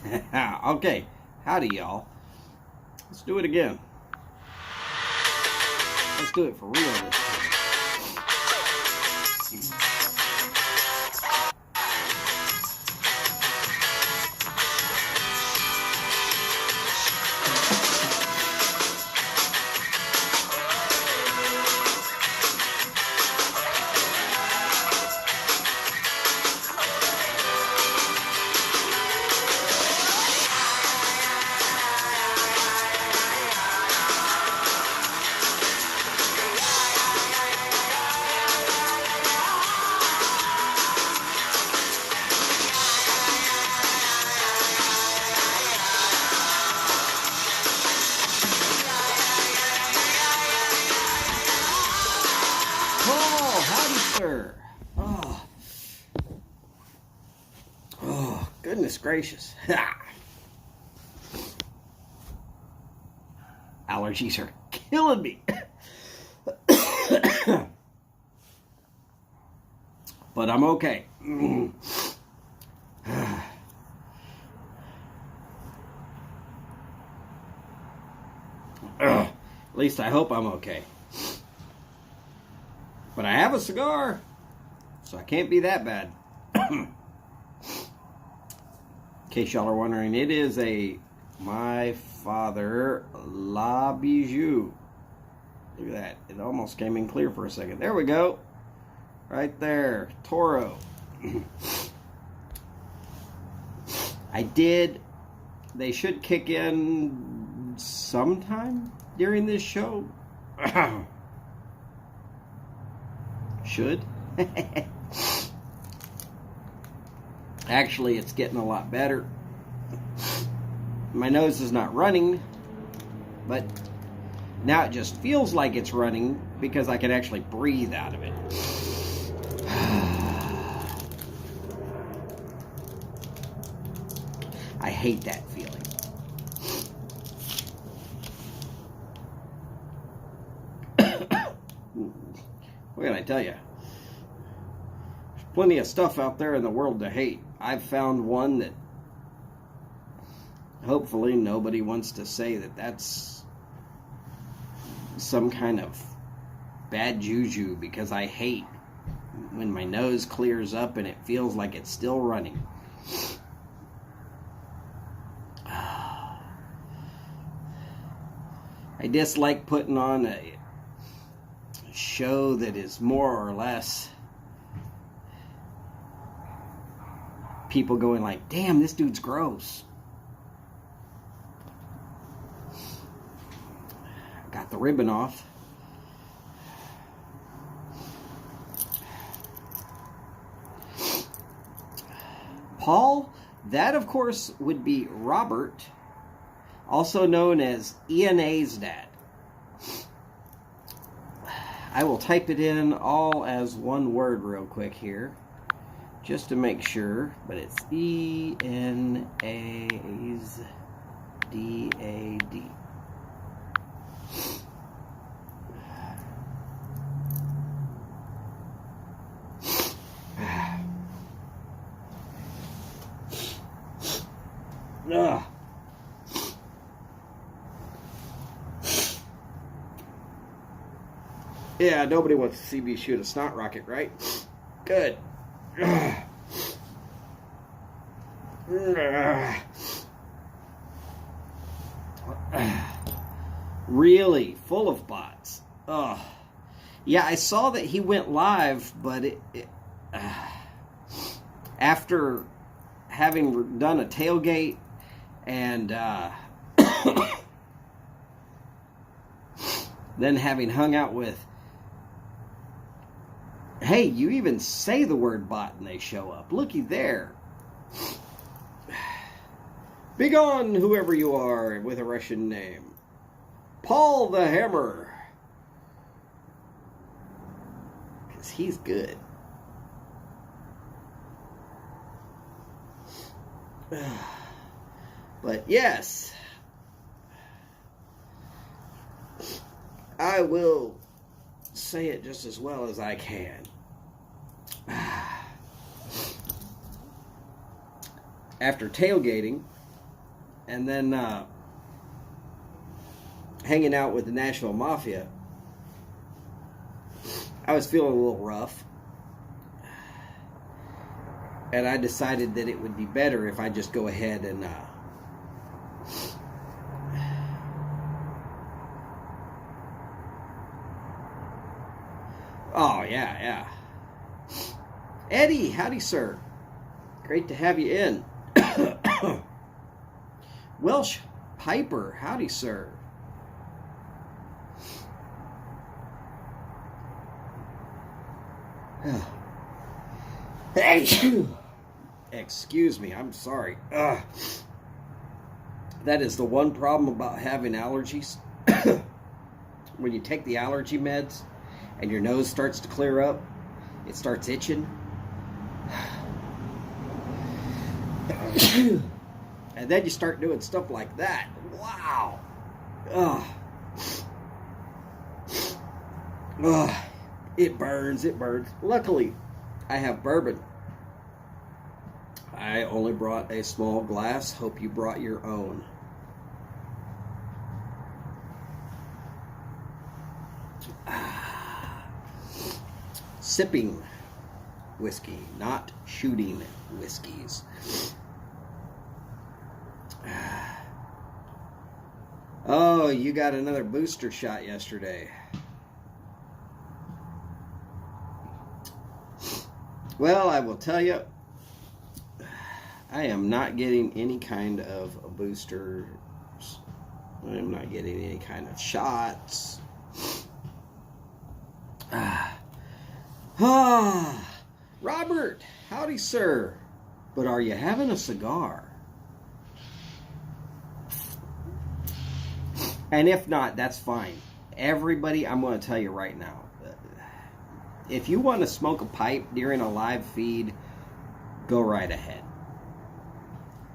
Okay, howdy y'all. Let's do it again. Let's do it for real this time. Oh, howdy, sir. Oh, goodness gracious. Allergies are killing me. But I'm okay. At least I hope I'm okay. But I have a cigar, so I can't be that bad. In case y'all are wondering, it is a My Father La Bijou. Look at that. It almost came in clear for a second. There we go. Right there. Toro. They should kick in sometime during this show. Should. Actually, it's getting a lot better. My nose is not running, but now it just feels like it's running because I can actually breathe out of it. I hate that feeling. What can I tell you? There's plenty of stuff out there in the world to hate. I've found one that hopefully nobody wants to say that that's some kind of bad juju, because I hate when my nose clears up and it feels like it's still running. I dislike putting on a show that is more or less people going like, damn, this dude's gross. Got the ribbon off. Paul, that of course would be Robert, also known as ENA's dad. I will type it in all as one word real quick here, just to make sure, but it's ENA's DAD. Ugh. Yeah, nobody wants to see me shoot a snot rocket, right? Good. Really, full of bots. Oh, yeah, I saw that he went live, but after having done a tailgate and then having hung out with, hey, you even say the word bot and they show up. Looky there. Begone, whoever you are with a Russian name. Paul the Hammer. Because he's good. But yes, I will say it just as well as I can. After tailgating, and then hanging out with the Nashville Mafia, I was feeling a little rough. And I decided that it would be better if I just go ahead and oh, yeah. Eddie, howdy, sir. Great to have you in. Welsh Piper, howdy, sir. Excuse me, I'm sorry. That is the one problem about having allergies. When you take the allergy meds and your nose starts to clear up, it starts itching. And then you start doing stuff like that. Wow. It burns. Luckily, I have bourbon. I only brought a small glass. Hope you brought your own. Sipping whiskey, not shooting whiskeys. Oh, you got another booster shot yesterday. Well, I will tell you, I am not getting any kind of boosters. I am not getting any kind of shots. Robert, howdy, sir. But are you having a cigar? And if not, that's fine. Everybody, I'm going to tell you right now, if you want to smoke a pipe during a live feed, go right ahead.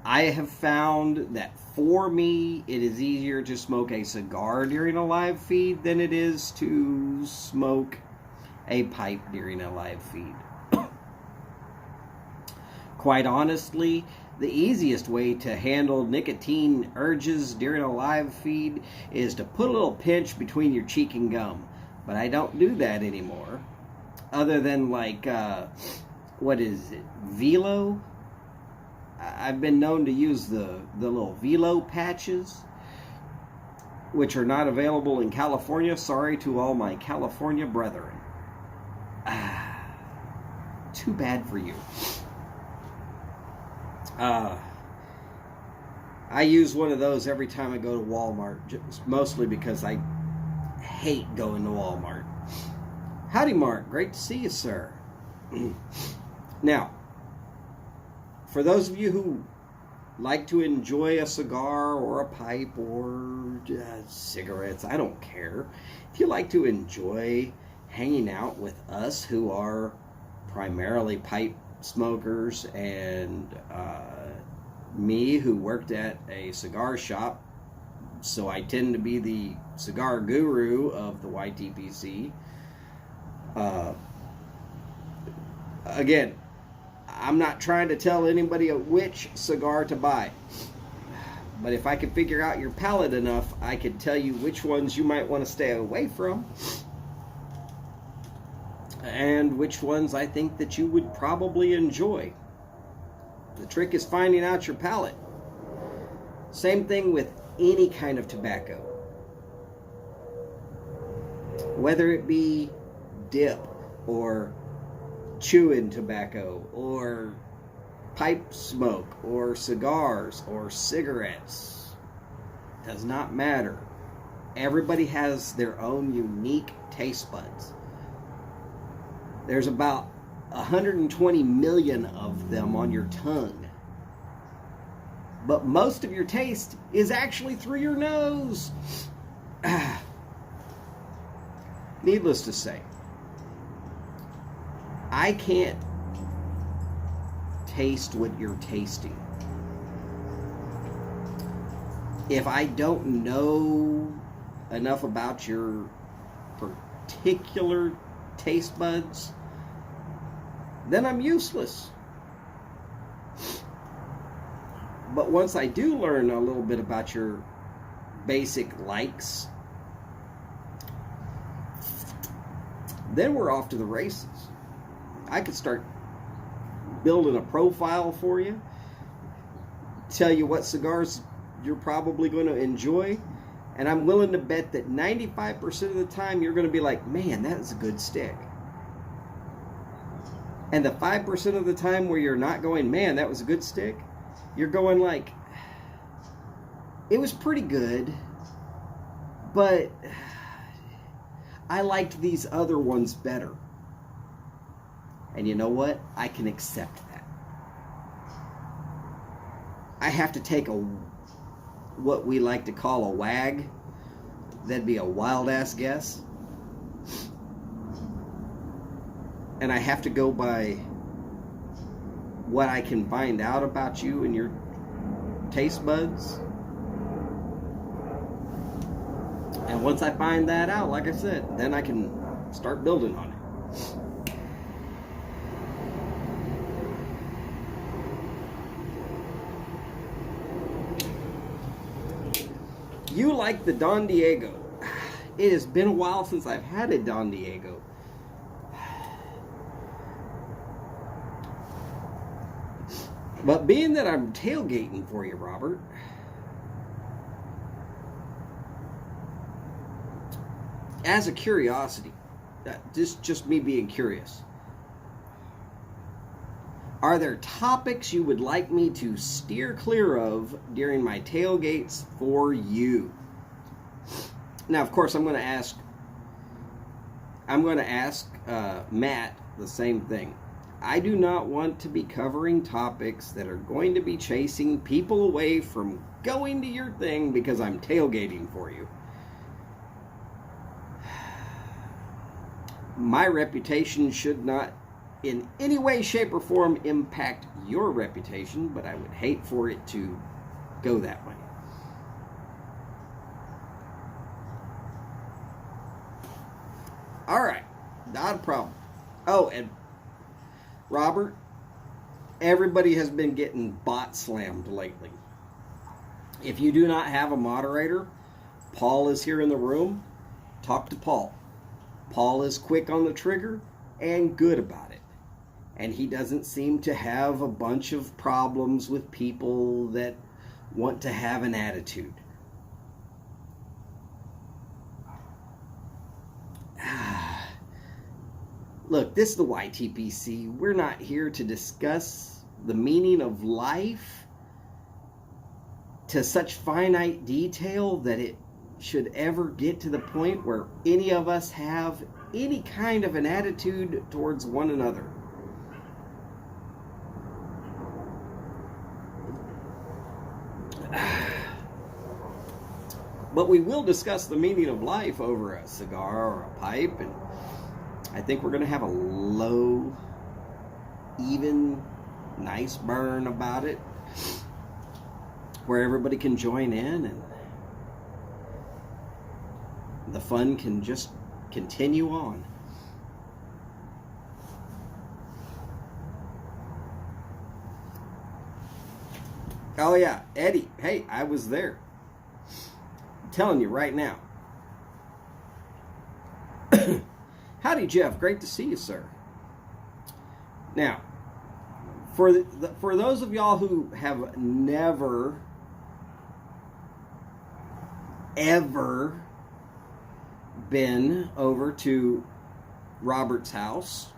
I have found that for me, it is easier to smoke a cigar during a live feed than it is to smoke a pipe during a live feed. Quite honestly, the easiest way to handle nicotine urges during a live feed is to put a little pinch between your cheek and gum. But I don't do that anymore. Other than like, what is it, Velo? I've been known to use the little Velo patches, which are not available in California. Sorry to all my California brethren. Too bad for you. I use one of those every time I go to Walmart, just mostly because I hate going to Walmart. Howdy, Mark. Great to see you, sir. Now, for those of you who like to enjoy a cigar or a pipe or cigarettes, I don't care. If you like to enjoy hanging out with us who are primarily pipe smokers and me who worked at a cigar shop, so I tend to be the cigar guru of the YTPC. Again, I'm not trying to tell anybody which cigar to buy, but if I could figure out your palate enough, I could tell you which ones you might want to stay away from and which ones I think that you would probably enjoy. The trick is finding out your palate. Same thing with any kind of tobacco. Whether it be dip or chewing tobacco or pipe smoke or cigars or cigarettes, does not matter. Everybody has their own unique taste buds. There's about 120 million of them on your tongue. But most of your taste is actually through your nose. Needless to say, I can't taste what you're tasting if I don't know enough about your particular taste buds. Then I'm useless. But once I do learn a little bit about your basic likes, then we're off to the races. I could start building a profile for you, tell you what cigars you're probably going to enjoy, and I'm willing to bet that 95% of the time you're going to be like, man, that is a good stick. And the 5% of the time where you're not going, man, that was a good stick, you're going like, it was pretty good, but I liked these other ones better. And you know what? I can accept that. I have to take what we like to call a wag. That'd be a wild-ass guess. And I have to go by what I can find out about you and your taste buds. And once I find that out, like I said, then I can start building on it. You like the Don Diego. It has been a while since I've had a Don Diego. But being that I'm tailgating for you, Robert, as a curiosity, just me being curious, are there topics you would like me to steer clear of during my tailgates for you? Now, of course, I'm going to ask Matt the same thing. I do not want to be covering topics that are going to be chasing people away from going to your thing because I'm tailgating for you. My reputation should not in any way, shape, or form impact your reputation, but I would hate for it to go that way. All right, not a problem. Oh, and Robert, everybody has been getting bot slammed lately. If you do not have a moderator, Paul is here in the room. Talk to Paul. Paul is quick on the trigger and good about it. And he doesn't seem to have a bunch of problems with people that want to have an attitude. Look, this is the YTPC. We're not here to discuss the meaning of life to such finite detail that it should ever get to the point where any of us have any kind of an attitude towards one another. But we will discuss the meaning of life over a cigar or a pipe, and I think we're going to have a low, even, nice burn about it, where everybody can join in and the fun can just continue on. Oh yeah, Eddie, hey, I was there. I'm telling you right now. Howdy, Jeff. Great to see you, sir. Now, for those of y'all who have never, ever been over to Robert's house,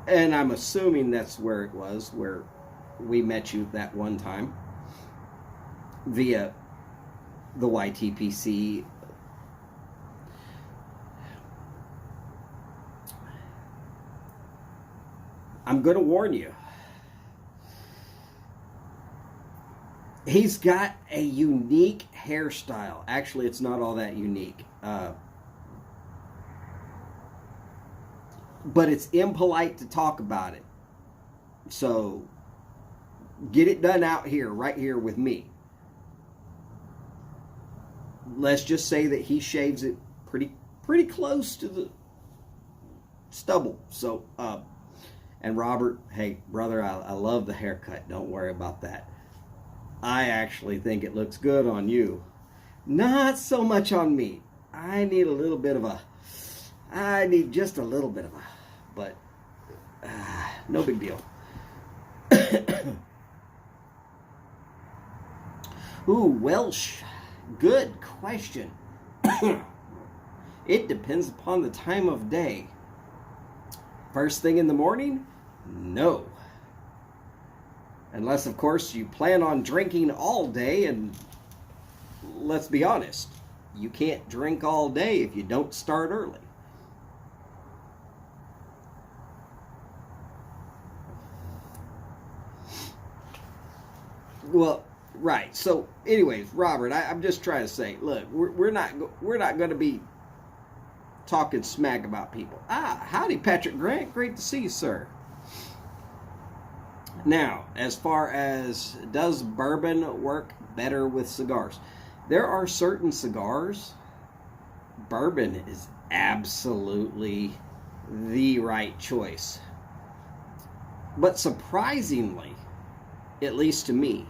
and I'm assuming that's where it was, where we met you that one time via the YTPC. I'm going to warn you. He's got a unique hairstyle. Actually, it's not all that unique. But it's impolite to talk about it. So, get it done out here, right here with me. Let's just say that he shaves it pretty close to the stubble. So, and Robert, hey, brother, I love the haircut. Don't worry about that. I actually think it looks good on you. Not so much on me. I need just a little bit of a, but no big deal. Ooh, Welsh. Good question. It depends upon the time of day. First thing in the morning? No. Unless, of course, you plan on drinking all day, and let's be honest, you can't drink all day if you don't start early. Well, right. So, anyways, Robert, I'm just trying to say, look, we're not going to be talking smack about people. Howdy, Patrick Grant. Great to see you, sir. Now, as far as does bourbon work better with cigars? There are certain cigars, bourbon is absolutely the right choice. But surprisingly, at least to me,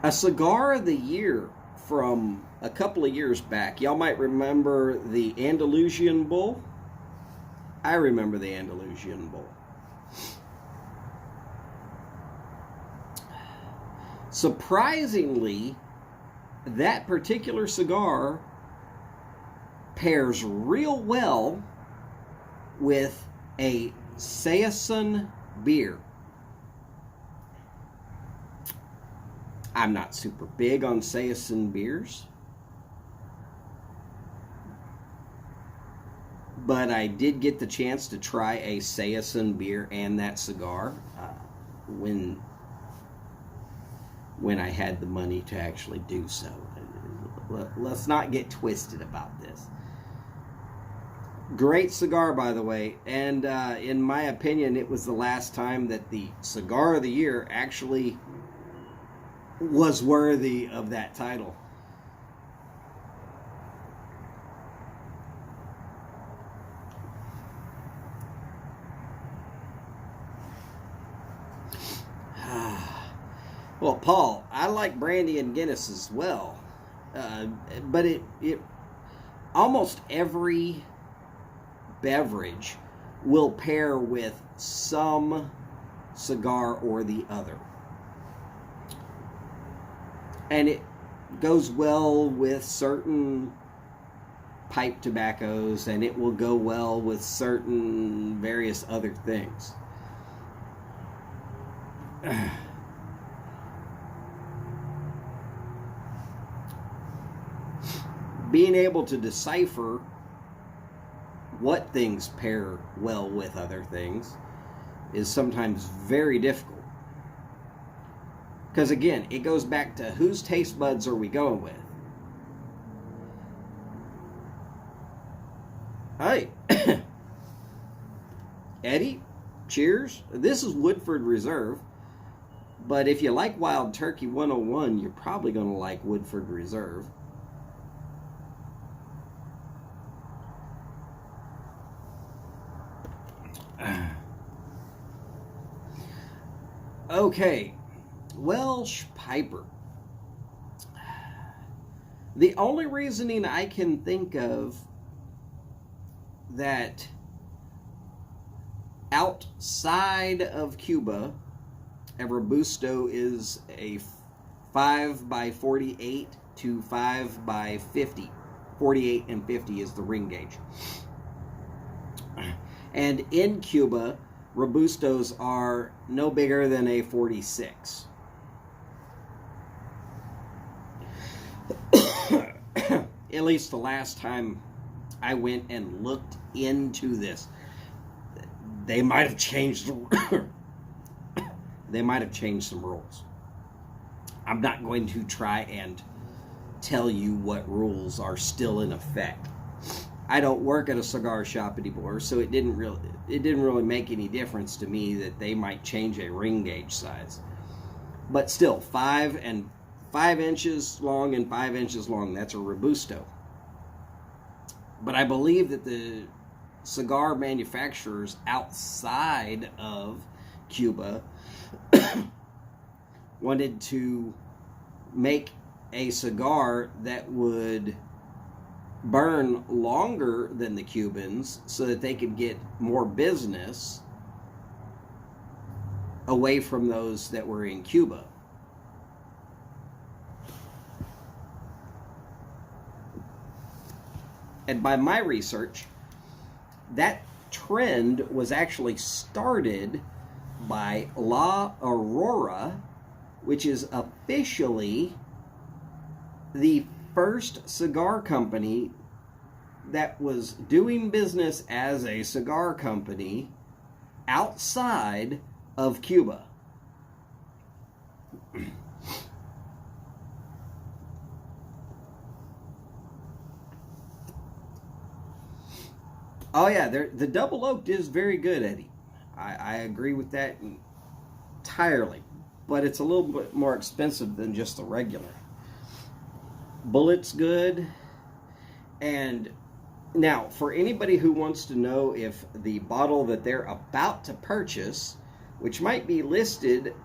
a cigar of the year from a couple of years back, y'all might remember the Andalusian Bull. I remember the Andalusian Bull. Surprisingly, that particular cigar pairs real well with a Saison beer. I'm not super big on Saison beers, but I did get the chance to try a Saison beer and that cigar when I had the money to actually do so. Let's not get twisted about this. Great cigar, by the way, and in my opinion, it was the last time that the Cigar of the Year actually was worthy of that title. Well, Paul, I like brandy and Guinness as well, but it almost every beverage will pair with some cigar or the other, and it goes well with certain pipe tobaccos, and it will go well with certain various other things. Being able to decipher what things pair well with other things is sometimes very difficult. Because again, it goes back to whose taste buds are we going with? Hey, Eddie, cheers. This is Woodford Reserve, but if you like Wild Turkey 101, you're probably going to like Woodford Reserve. Okay, Welsh Piper. The only reasoning I can think of that outside of Cuba, a Robusto is a 5x48 to 5x50. 48 and 50 is the ring gauge. And in Cuba, Robustos are no bigger than a 46. At least the last time I went and looked into this, they might have changed they might have changed some rules. I'm not going to try and tell you what rules are still in effect. I don't work at a cigar shop anymore, so it didn't really make any difference to me that they might change a ring gauge size. But still, 5 inches long and 5 inches long, that's a Robusto. But I believe that the cigar manufacturers outside of Cuba wanted to make a cigar that would burn longer than the Cubans so that they could get more business away from those that were in Cuba. And by my research, that trend was actually started by La Aurora, which is officially the first cigar company that was doing business as a cigar company outside of Cuba. Oh yeah, the double oaked is very good, Eddie. I agree with that entirely, but it's a little bit more expensive than just the regular. Bullet's good. And now, for anybody who wants to know if the bottle that they're about to purchase, which might be listed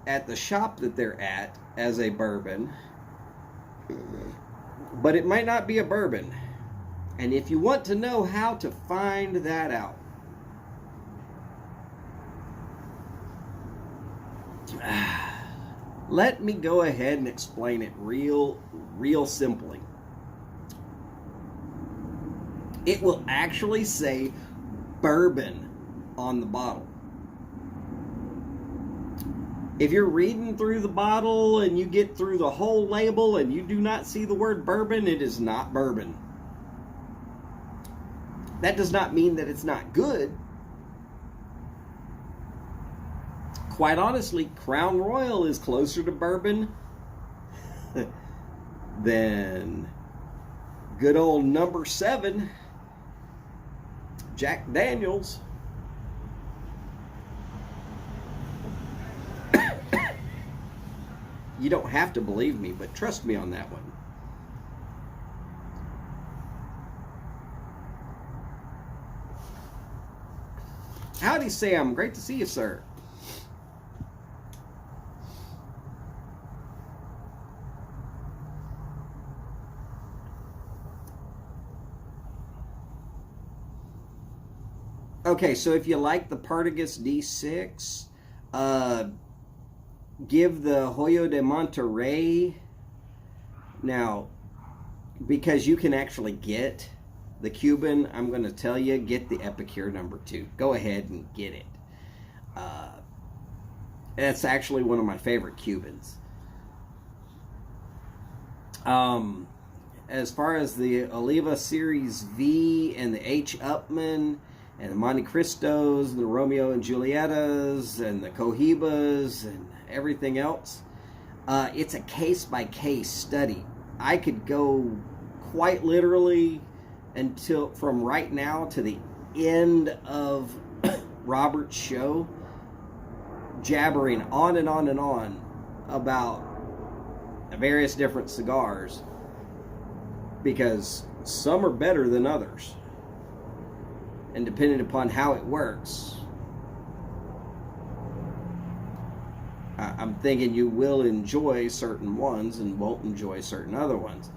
at the shop that they're at as a bourbon, but it might not be a bourbon. And if you want to know how to find that out, let me go ahead and explain it real simply. It will actually say bourbon on the bottle. If you're reading through the bottle and you get through the whole label and you do not see the word bourbon, it is not bourbon. That does not mean that it's not good. Quite honestly, Crown Royal is closer to bourbon than good old number 7, Jack Daniels. You don't have to believe me, but trust me on that one. Howdy, Sam. Great to see you, sir. Okay, so if you like the Partagas D6, give the Hoyo de Monterrey. Now, because you can actually get the Cuban, I'm going to tell you, get the Epicure number 2. Go ahead and get it. That's actually one of my favorite Cubans. As far as the Oliva Series V and the H. Upmann and the Monte Cristos and the Romeo and Julietas and the Cohibas and everything else, it's a case-by-case study. I could go quite literally until from right now to the end of Robert's show, jabbering on and on and on about the various different cigars, because some are better than others, and depending upon how it works, I'm thinking you will enjoy certain ones and won't enjoy certain other ones.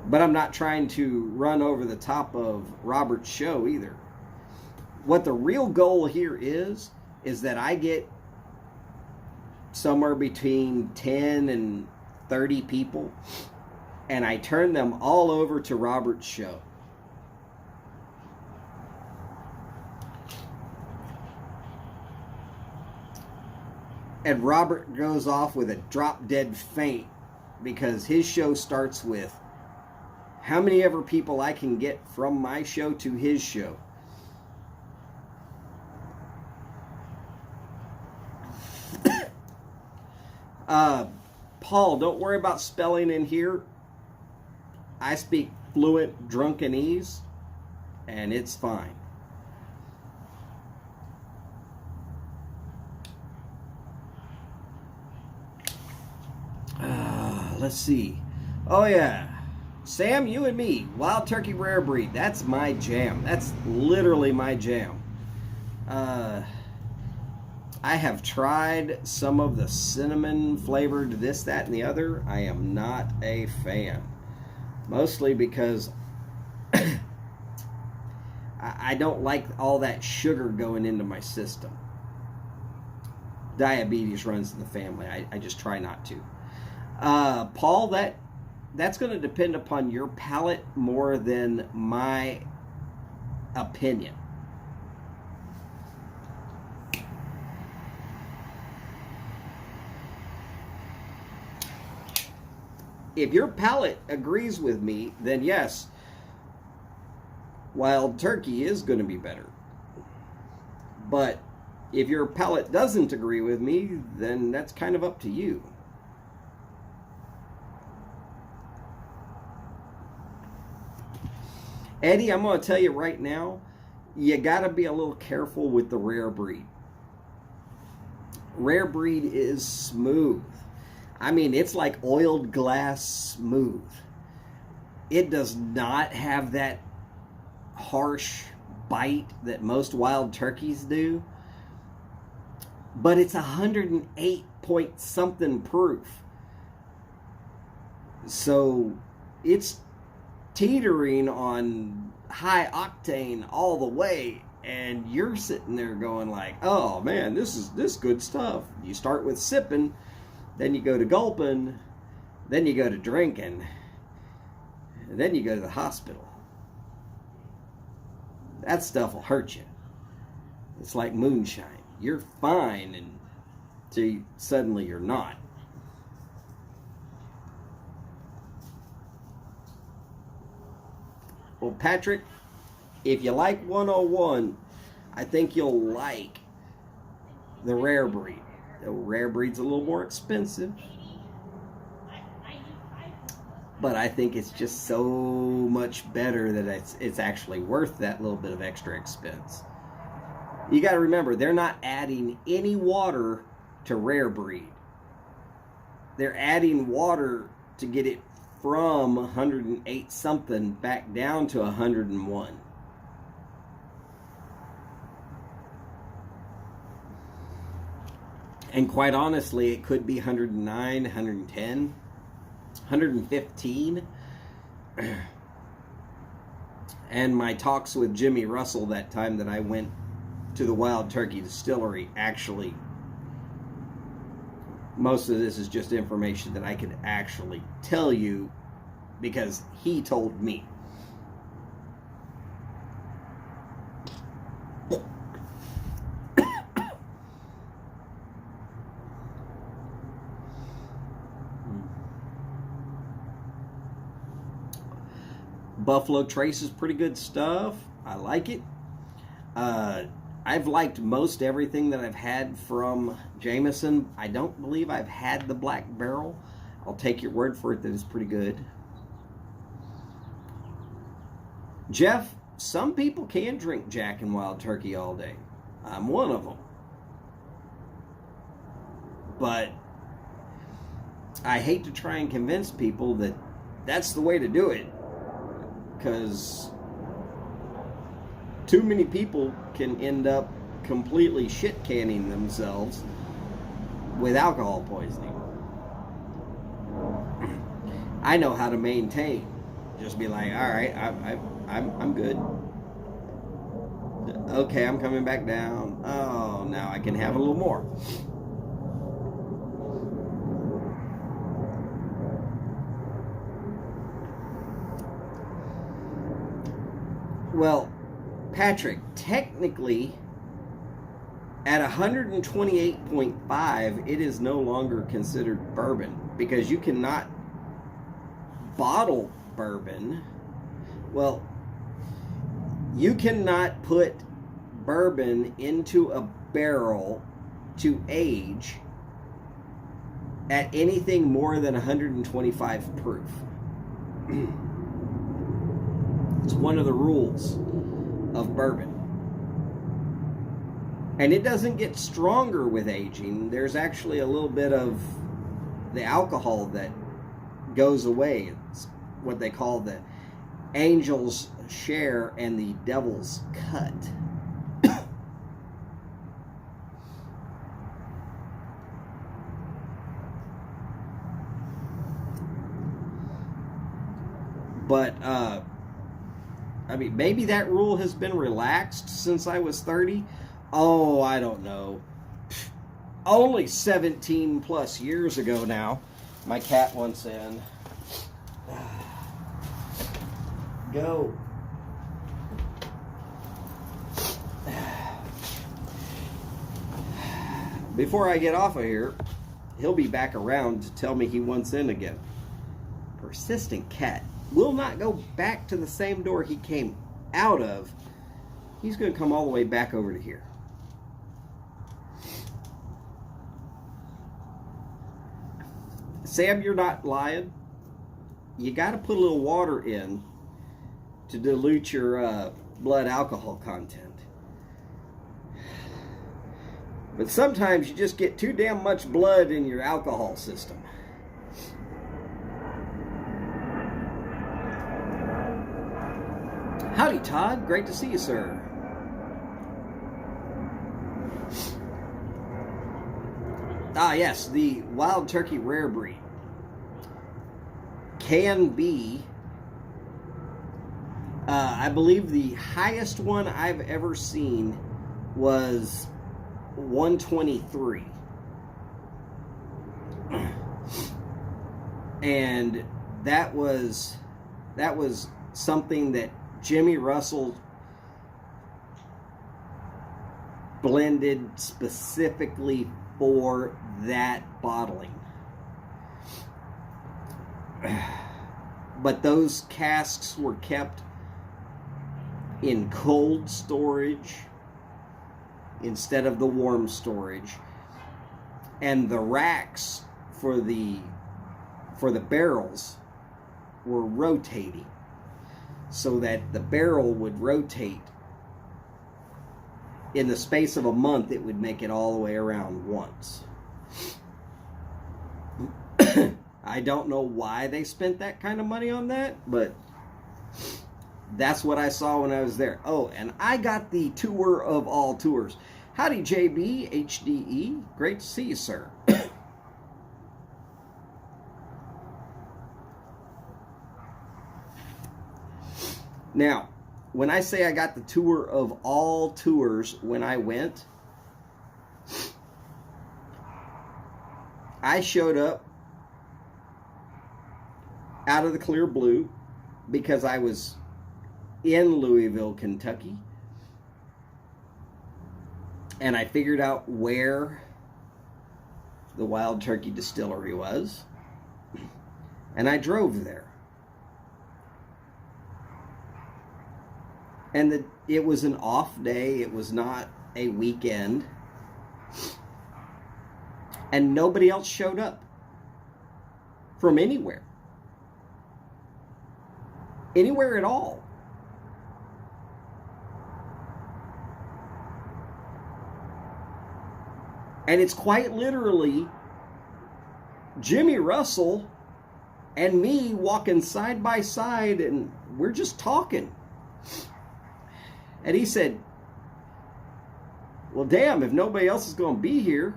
But I'm not trying to run over the top of Robert's show either. What the real goal here is that I get somewhere between 10 and 30 people, and I turn them all over to Robert's show. And Robert goes off with a drop-dead faint because his show starts with how many ever people I can get from my show to his show. Paul, don't worry about spelling in here. I speak fluent Drunkenese, and it's fine. Let's see. Oh yeah, Sam, you and me, Wild Turkey Rare Breed. That's my jam. That's literally my jam. I have tried some of the cinnamon flavored this, that, and the other. I am not a fan. Mostly because I don't like all that sugar going into my system. Diabetes runs in the family. I just try not to. Paul, that's going to depend upon your palate more than my opinion. If your palate agrees with me, then yes, wild turkey is going to be better. But if your palate doesn't agree with me, then that's kind of up to you. Eddie, I'm going to tell you right now, you got to be a little careful with the rare breed. Rare breed is smooth. I mean, it's like oiled glass smooth. It does not have that harsh bite that most wild turkeys do. But it's 108 point something proof. So it's teetering on high octane all the way, and you're sitting there going like, oh man, this is good stuff. You start with sipping, then you go to gulping, then you go to drinking, and then you go to the hospital. That stuff will hurt you. It's like moonshine. You're fine until suddenly you're not. Well, Patrick, if you like 101, I think you'll like the rare breed. The rare breed's a little more expensive, but I think it's just so much better that it's actually worth that little bit of extra expense. You got to remember, they're not adding any water to rare breed. They're adding water to get it from 108 something back down to 101. And quite honestly, it could be 109, 110, 115. And my talks with Jimmy Russell that time that I went to the Wild Turkey Distillery, actually, most of this is just information that I could actually tell you because he told me. Buffalo Trace is pretty good stuff. I like it. I've liked most everything that I've had from Jameson. I don't believe I've had the Black Barrel. I'll take your word for it that it's pretty good. Jeff, some people can drink Jack and Wild Turkey all day. I'm one of them. But I hate to try and convince people that that's the way to do it, because too many people can end up completely shit canning themselves with alcohol poisoning. I know how to maintain. Just be like, all right, I'm good. Okay, I'm coming back down. Oh, now I can have a little more. Well, Patrick, technically, at 128.5, it is no longer considered bourbon because you cannot bottle bourbon. Well, you cannot put bourbon into a barrel to age at anything more than 125 proof. It's one of the rules of bourbon. And it doesn't get stronger with aging. There's actually a little bit of the alcohol that goes away. It's what they call the angel's share and the devil's cut. But, I mean, maybe that rule has been relaxed since I was 30. Oh, I don't know. Only 17 plus years ago now. My cat wants in. Go. Before I get off of here, he'll be back around to tell me he wants in again. Persistent cat will not go back to the same door he came out of. He's going to come all the way back over to here. Sam, you're not lying. You got to put a little water in to dilute your blood alcohol content. But sometimes you just get too damn much blood in your alcohol system. Howdy, Todd. Great to see you, sir. Ah, yes, the Wild Turkey Rare Breed can be, I believe the highest one I've ever seen was 123. And that was something that Jimmy Russell blended specifically for that bottling. But those casks were kept in cold storage instead of the warm storage, and the racks for the barrels were rotating so that the barrel would rotate. In the space of a month, it would make it all the way around once. I don't know why they spent that kind of money on that, but that's what I saw when I was there. Oh, and I got the tour of all tours. Howdy, JB, HDE. Great to see you, sir. Now, when I say I got the tour of all tours when I went, I showed up out of the clear blue because I was in Louisville, Kentucky, and I figured out where the Wild Turkey Distillery was, and I drove there. And it was an off day. It was not a weekend. And nobody else showed up from anywhere. Anywhere at all. And it's quite literally Jimmy Russell and me walking side by side, and we're just talking. And he said, well, damn, if nobody else is going to be here,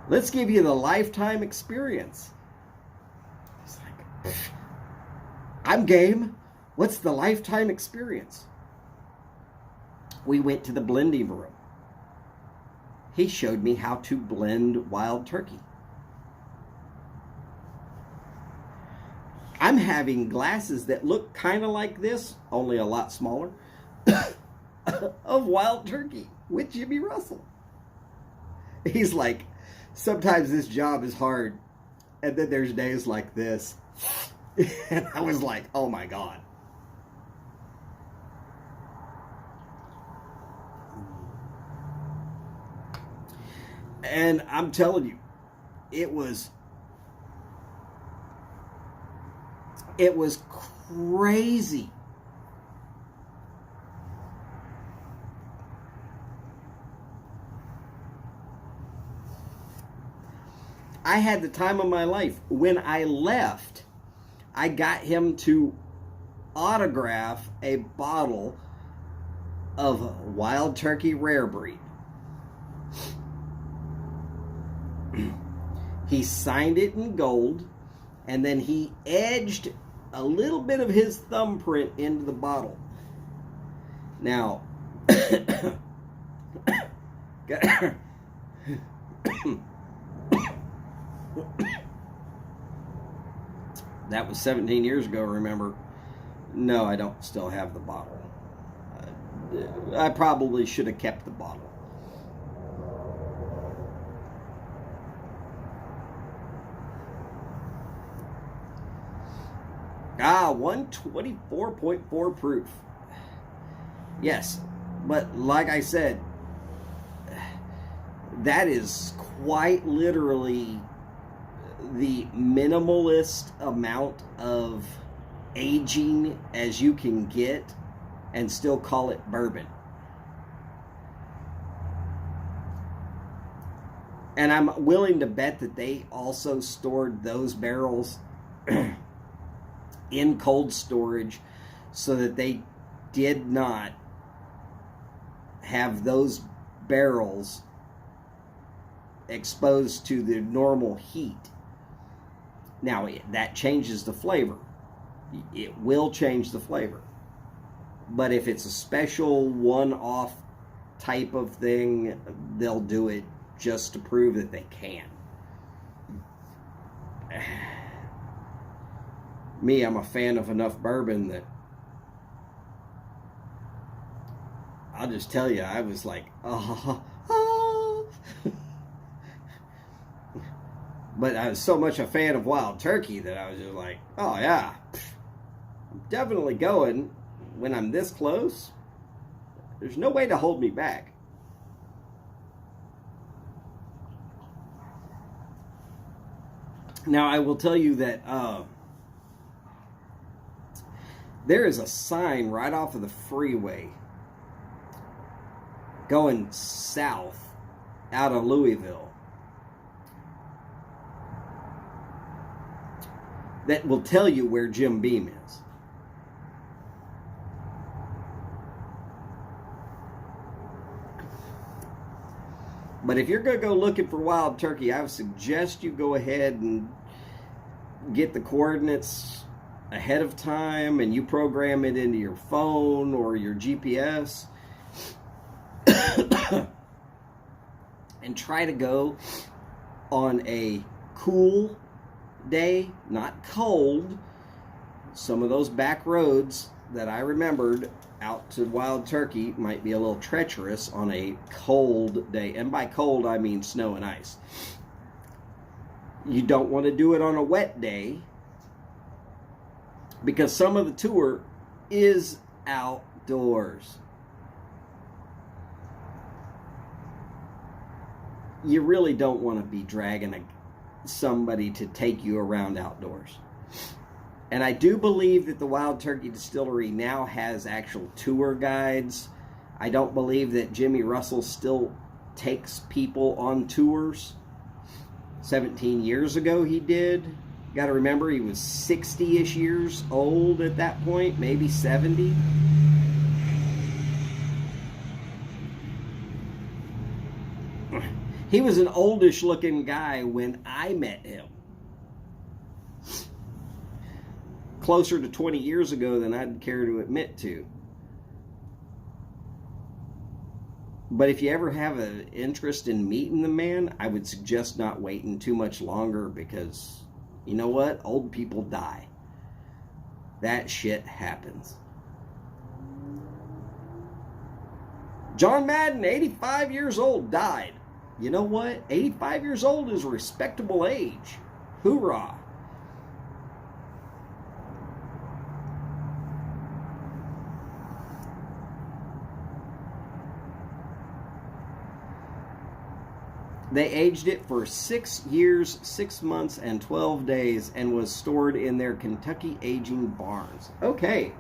let's give you the lifetime experience. It's like, I'm game. What's the lifetime experience? We went to the blending room. He showed me how to blend Wild Turkey. I'm having glasses that look kind of like this, only a lot smaller, of Wild Turkey with Jimmy Russell. He's like, sometimes this job is hard, and then there's days like this. And I was like, oh my God. And I'm telling you, it was crazy. I had the time of my life. When I left, I got him to autograph a bottle of Wild Turkey Rare Breed. He signed it in gold, and then he edged a little bit of his thumbprint into the bottle. Now, that was 17 years ago, remember? No, I don't still have the bottle. I probably should have kept the bottle. Ah, 124.4 proof. Yes, but like I said, that is quite literally the minimalist amount of aging as you can get and still call it bourbon. And I'm willing to bet that they also stored those barrels in cold storage so that they did not have those barrels exposed to the normal heat. Now, that changes the flavor. It will change the flavor. But if it's a special one-off type of thing, they'll do it just to prove that they can. Me, I'm a fan of enough bourbon that I'll just tell you, I was like, oh. But I was so much a fan of Wild Turkey that I was just like, oh yeah, I'm definitely going when I'm this close. There's no way to hold me back. Now, I will tell you that there is a sign right off of the freeway going south out of Louisville that will tell you where Jim Beam is. But if you're going to go looking for Wild Turkey, I would suggest you go ahead and get the coordinates ahead of time and you program it into your phone or your GPS and try to go on a cool day, not cold. Some of those back roads that I remembered out to Wild Turkey might be a little treacherous on a cold day. And by cold, I mean snow and ice. You don't want to do it on a wet day because some of the tour is outdoors. You really don't want to be dragging somebody to take you around outdoors. And I do believe that the Wild Turkey Distillery now has actual tour guides. I don't believe that Jimmy Russell still takes people on tours. 17 years ago he did. Got to remember he was 60-ish years old at that point, maybe 70. He was an oldish looking guy when I met him. Closer to 20 years ago than I'd care to admit to. But if you ever have an interest in meeting the man, I would suggest not waiting too much longer because, you know what? Old people die. That shit happens. John Madden, 85 years old, died. You know what? 85 years old is a respectable age. Hoorah. They aged it for 6 years, 6 months, and 12 days and was stored in their Kentucky aging barns. Okay.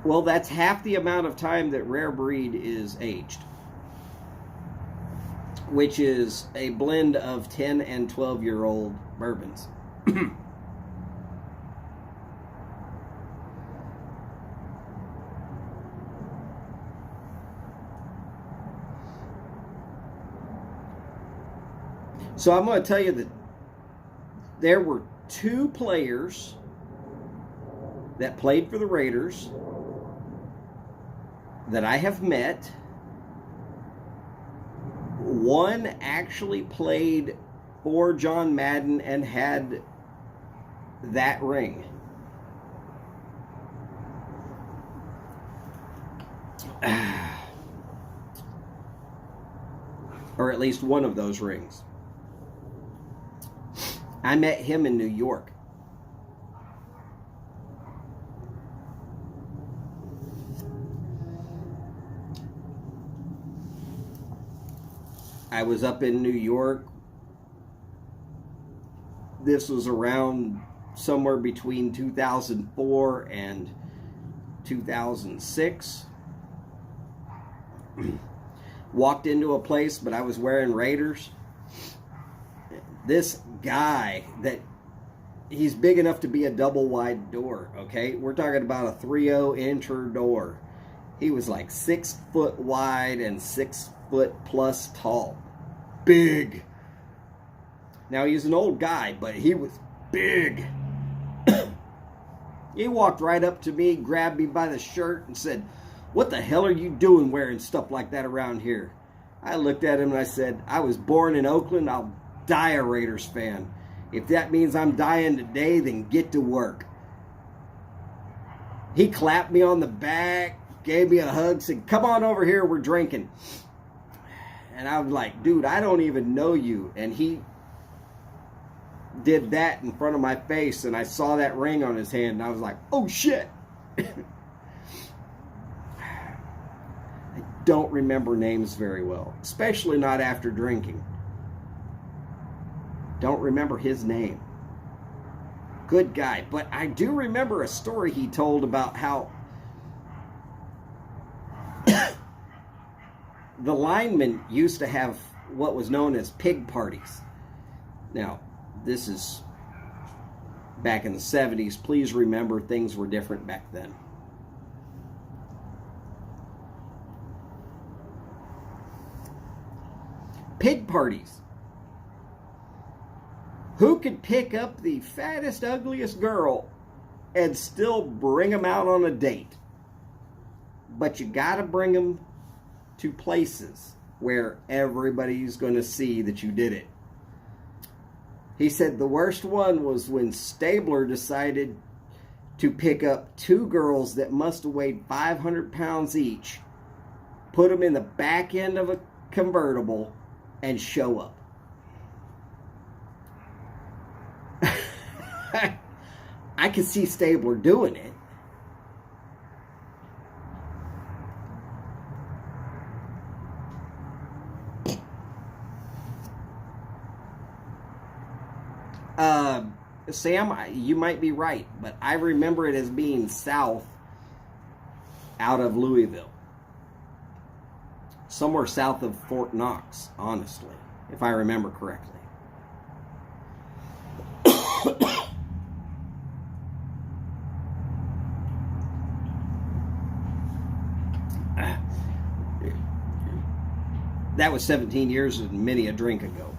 Well, that's half the amount of time that Rare Breed is aged, which is a blend of 10 and 12-year-old bourbons. So I'm going to tell you that there were 2 players that played for the Raiders that I have met. One actually played for John Madden and had that ring. Or at least one of those rings. I met him in New York. I was up in New York. This was around somewhere between 2004 and 2006. Walked into a place, but I was wearing Raiders. This guy, that he's big enough to be a double wide door, okay? We're talking about a 3.0-incher door. He was like 6 foot wide and 6 foot plus tall. Big. Now, he's an old guy, but he was big. He walked right up to me, grabbed me by the shirt, and said, "What the hell are you doing wearing stuff like that around here?" I looked at him and I said, "I was born in Oakland. I'll die a Raiders fan. If that means I'm dying today, then get to work." He clapped me on the back, gave me a hug, said, "Come on over here, we're drinking." And I was like, "Dude, I don't even know you." And he did that in front of my face, and I saw that ring on his hand, and I was like, "Oh shit." I don't remember names very well, especially not after drinking. Don't remember his name. Good guy. But I do remember a story he told about how the linemen used to have what was known as pig parties. Now, this is back in the 70s. Please remember, things were different back then. Pig parties. Who could pick up the fattest, ugliest girl and still bring them out on a date? But you got to bring them to places where everybody's going to see that you did it. He said the worst one was when Stabler decided to pick up 2 girls that must have weighed 500 pounds each, put them in the back end of a convertible, and show up. I could see Stabler doing it. Sam, you might be right, but I remember it as being south out of Louisville. Somewhere south of Fort Knox, honestly, if I remember correctly. That was 17 years and many a drink ago.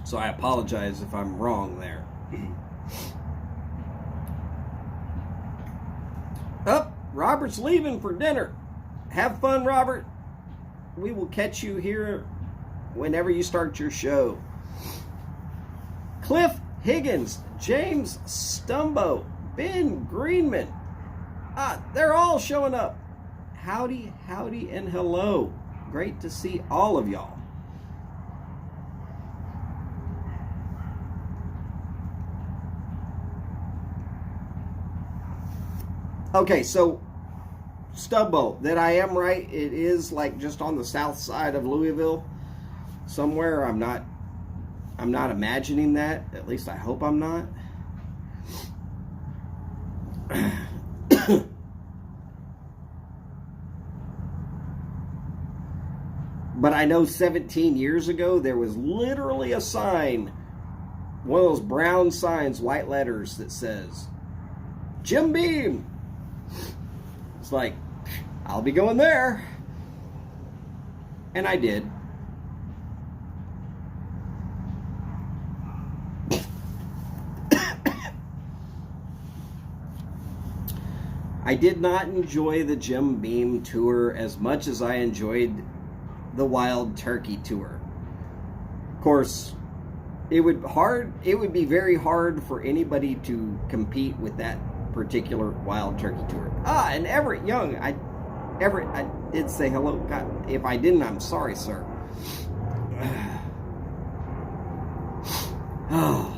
So I apologize if I'm wrong there. Oh, Robert's leaving for dinner. Have fun, Robert. We will catch you here whenever you start your show. Cliff Higgins, James Stumbo, Ben Greenman. They're all showing up. Howdy, howdy, and hello. Great to see all of y'all. Okay, so Stubbo, that I am right. It is like just on the south side of Louisville somewhere. I'm not imagining that. At least I hope I'm not. But I know 17 years ago there was literally a sign, one of those brown signs, white letters, that says Jim Beam. It's like, I'll be going there. And I did. I did not enjoy the Jim Beam tour as much as I enjoyed the Wild Turkey tour. Of course, it would be very hard for anybody to compete with that particular Wild Turkey tour. And Everett Young, I did say hello. God, if I didn't, I'm sorry, sir. Oh.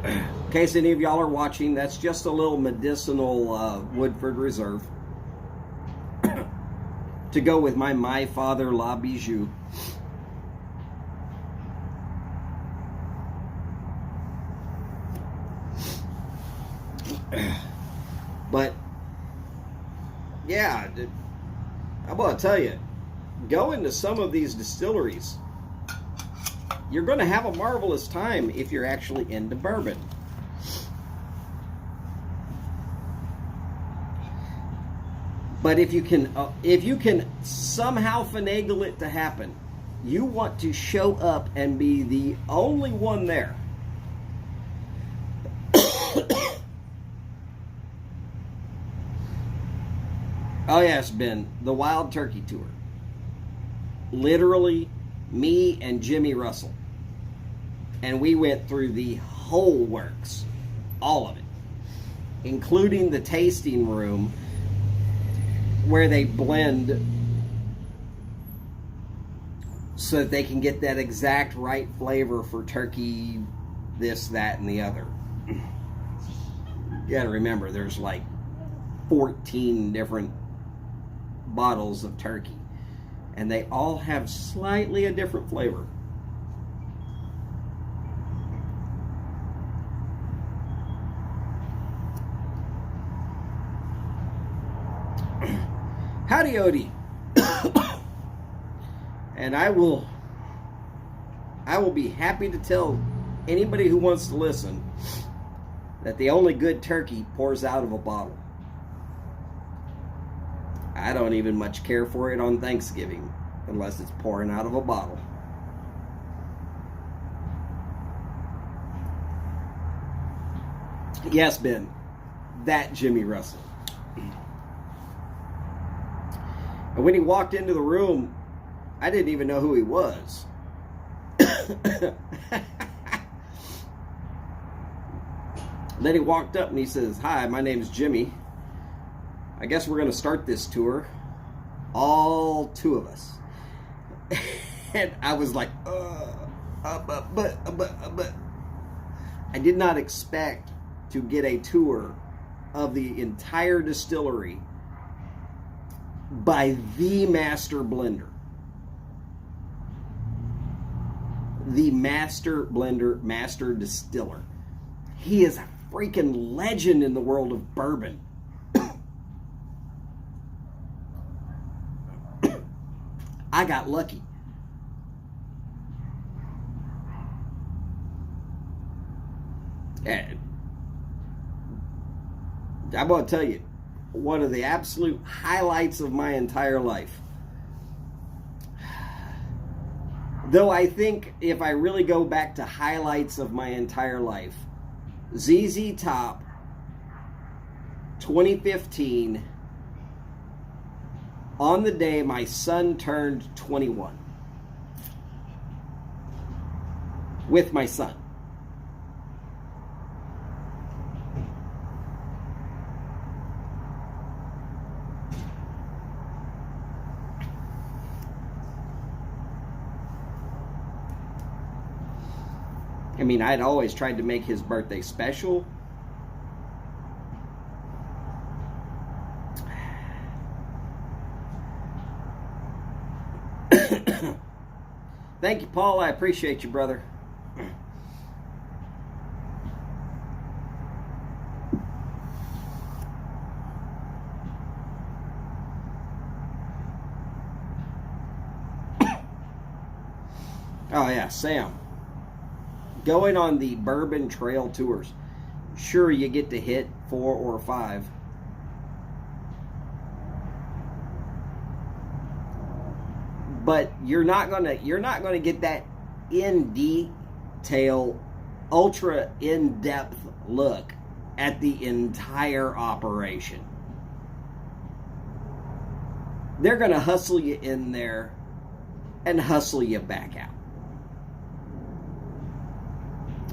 In case any of y'all are watching, that's just a little medicinal Woodford Reserve to go with my Father La Bijou. But yeah, I'm gonna tell you, go into some of these distilleries. You're going to have a marvelous time if you're actually into bourbon. But if you can somehow finagle it to happen, you want to show up and be the only one there. Oh yes, Ben, the Wild Turkey tour. Literally, me and Jimmy Russell. And we went through the whole works. All of it. Including the tasting room where they blend so that they can get that exact right flavor for turkey, this, that, and the other. You gotta remember, there's like 14 different bottles of turkey. And they all have slightly a different flavor. Howdy, Odie. And I will be happy to tell anybody who wants to listen that the only good turkey pours out of a bottle. I don't even much care for it on Thanksgiving unless it's pouring out of a bottle. Yes, Ben, that Jimmy Russell. And when he walked into the room, I didn't even know who he was. Then he walked up and he says, "Hi, my name's Jimmy. I guess we're going to start this tour. All two of us." And I was like, but. I did not expect to get a tour of the entire distillery by the master blender. The master blender, master distiller. He is a freaking legend in the world of bourbon. I got lucky. And I'm going to tell you, one of the absolute highlights of my entire life. Though I think if I really go back to highlights of my entire life, ZZ Top 2015, on the day my son turned 21. With my son. I mean, I'd always tried to make his birthday special. Thank you, Paul. I appreciate you, brother. Oh, yeah, Sam. Going on the Bourbon Trail tours. Sure, you get to hit 4 or 5. But you're not gonna get that in detail ultra in-depth look at the entire operation. They're going to hustle you in there and hustle you back out.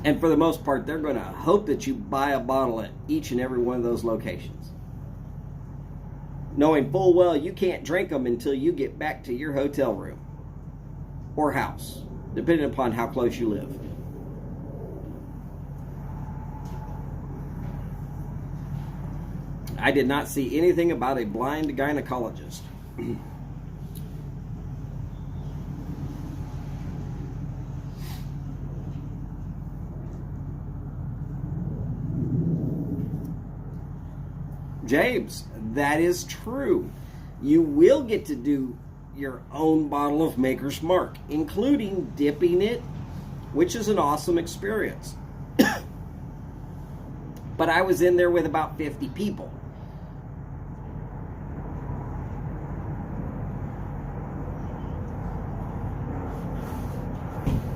And for the most part, they're going to hope that you buy a bottle at each and every one of those locations, knowing full well you can't drink them until you get back to your hotel room or house, depending upon how close you live. I did not see anything about a blind gynecologist. James, that is true. You will get to do your own bottle of Maker's Mark, including dipping it, which is an awesome experience. But I was in there with about 50 people.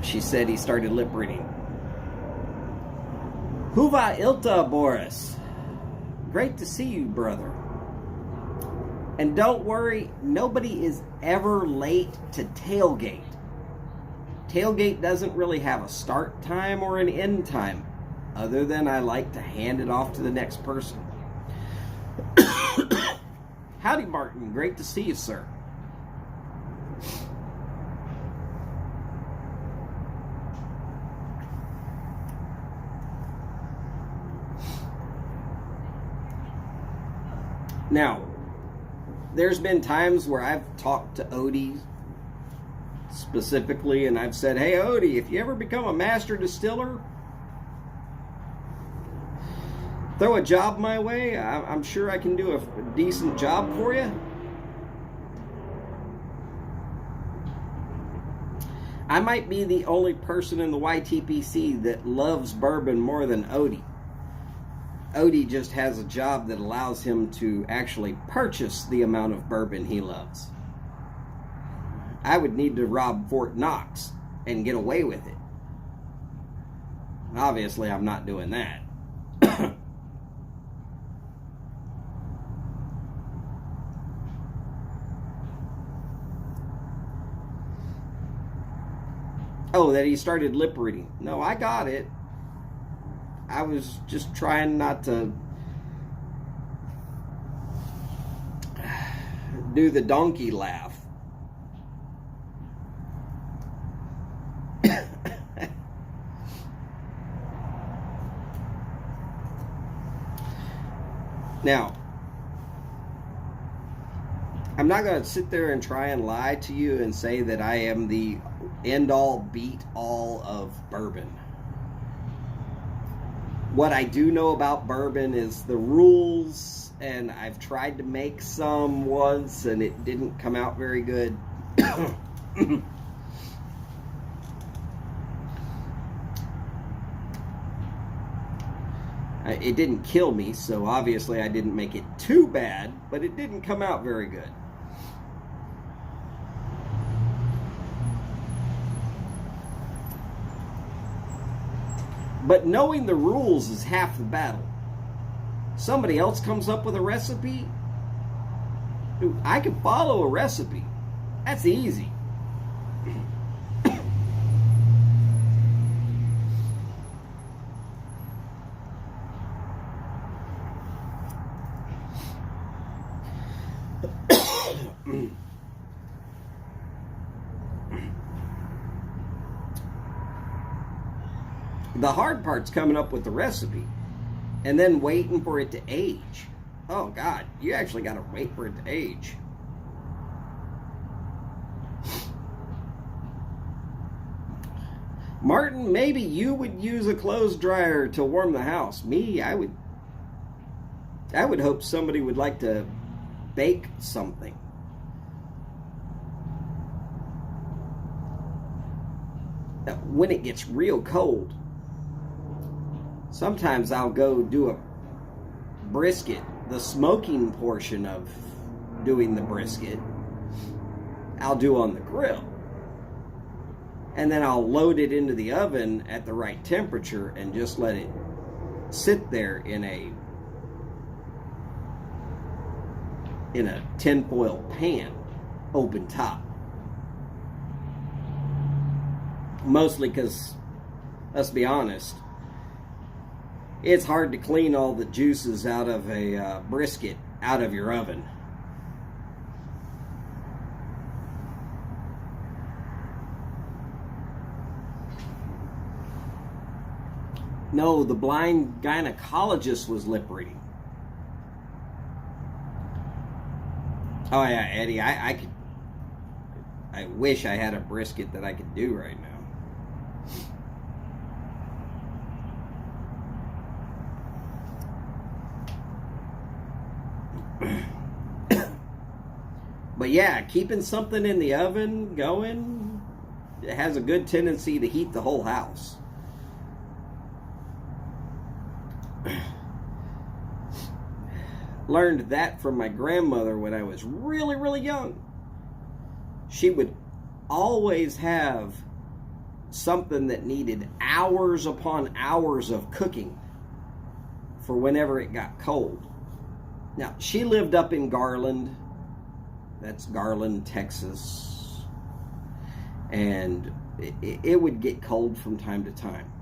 She said he started lip reading. Huva Ilta, Boris. Great to see you, brother. And don't worry, nobody is ever late to Tailgate. Tailgate doesn't really have a start time or an end time, other than I like to hand it off to the next person. Howdy, Martin. Great to see you, sir. Now, there's been times where I've talked to Odie specifically, and I've said, hey, Odie, if you ever become a master distiller, throw a job my way. I'm sure I can do a decent job for you. I might be the only person in the YTPC that loves bourbon more than Odie. Odie just has a job that allows him to actually purchase the amount of bourbon he loves. I would need to rob Fort Knox and get away with it. Obviously, I'm not doing that. Oh, that he started lip reading. No, I got it. I was just trying not to do the donkey laugh. Now, I'm not going to sit there and try and lie to you and say that I am the end-all, beat-all of bourbon. What I do know about bourbon is the rules, and I've tried to make some once, and it didn't come out very good. It didn't kill me, so obviously I didn't make it too bad, but it didn't come out very good. But knowing the rules is half the battle. Somebody else comes up with a recipe. Dude, I can follow a recipe. That's easy. The hard part's coming up with the recipe and then waiting for it to age. Oh God, you actually got to wait for it to age. Martin, maybe you would use a clothes dryer to warm the house. Me, I would hope somebody would like to bake something. When it gets real cold, sometimes I'll go do a brisket, the smoking portion of doing the brisket, I'll do on the grill. And then I'll load it into the oven at the right temperature and just let it sit there in a tinfoil pan, open top. Mostly because, let's be honest, it's hard to clean all the juices out of a brisket out of your oven. No, the blind gynecologist was lip reading. Oh yeah, Eddie, I wish I had a brisket that I could do right now. But yeah, keeping something in the oven going, it has a good tendency to heat the whole house. Learned that from my grandmother when I was really, really young. She would always have something that needed hours upon hours of cooking for whenever it got cold. Now, she lived up in Garland. That's Garland, Texas. And it would get cold from time to time.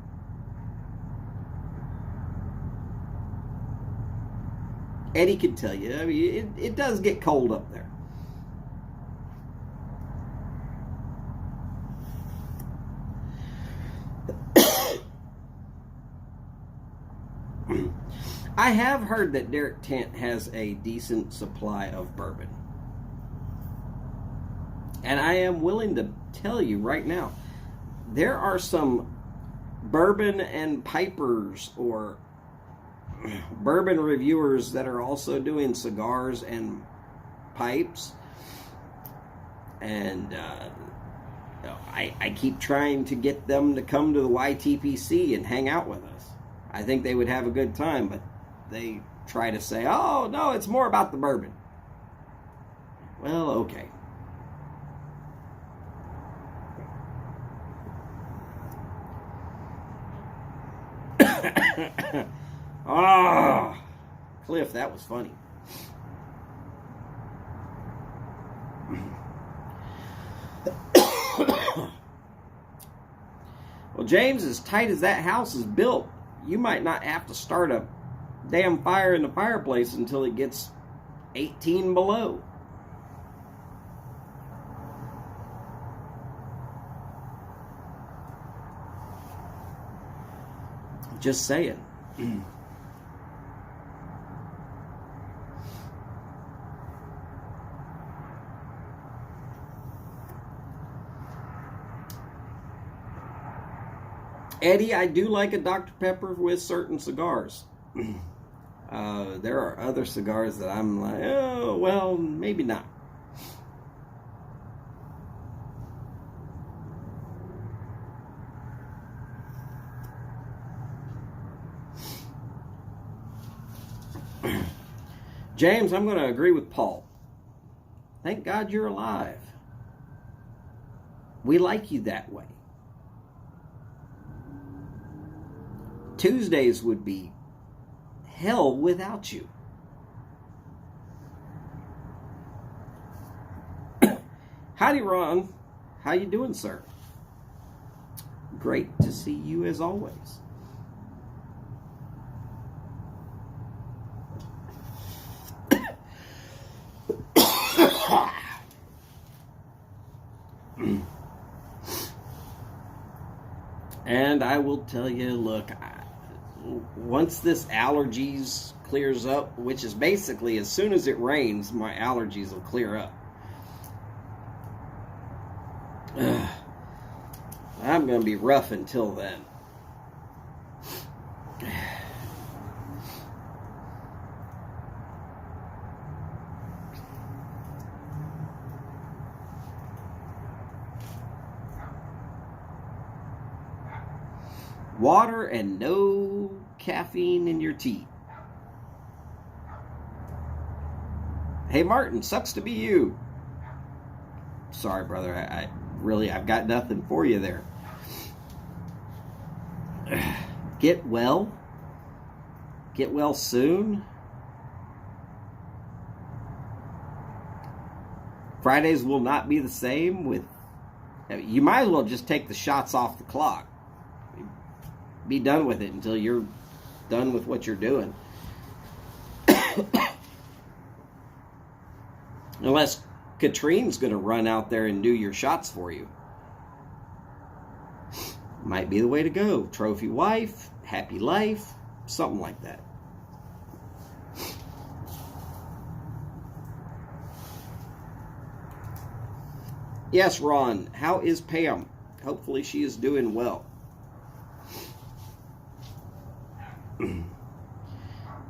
Eddie could tell you, I mean, it does get cold up there. I have heard that Derek Tent has a decent supply of bourbon. And I am willing to tell you right now, there are some bourbon and pipers or bourbon reviewers that are also doing cigars and pipes. And I keep trying to get them to come to the YTPC and hang out with us. I think they would have a good time, but they try to say, oh, no, it's more about the bourbon. Well, okay. Oh, Cliff, that was funny. Well, James, as tight as that house is built, you might not have to start a damn fire in the fireplace until it gets 18 below. Just saying. Eddie, I do like a Dr. Pepper with certain cigars. There are other cigars that I'm like, oh, well, maybe not. James, I'm going to agree with Paul. Thank God you're alive. We like you that way. Tuesdays would be hell without you. Howdy, Ron. How you doing, sir? Great to see you as always. And I will tell you, look, once this allergies clears up, which is basically as soon as it rains, my allergies will clear up. I'm going to be rough until then. Water and no caffeine in your tea. Hey, Martin, sucks to be you. Sorry, brother. I've got nothing for you there. Get well. Get well soon. Fridays will not be the same with... You might as well just take the shots off the clock. Be done with it until you're done with what you're doing. Unless Katrine's going to run out there and do your shots for you. Might be the way to go. Trophy wife, happy life, something like that. Yes, Ron, how is Pam? Hopefully she is doing well.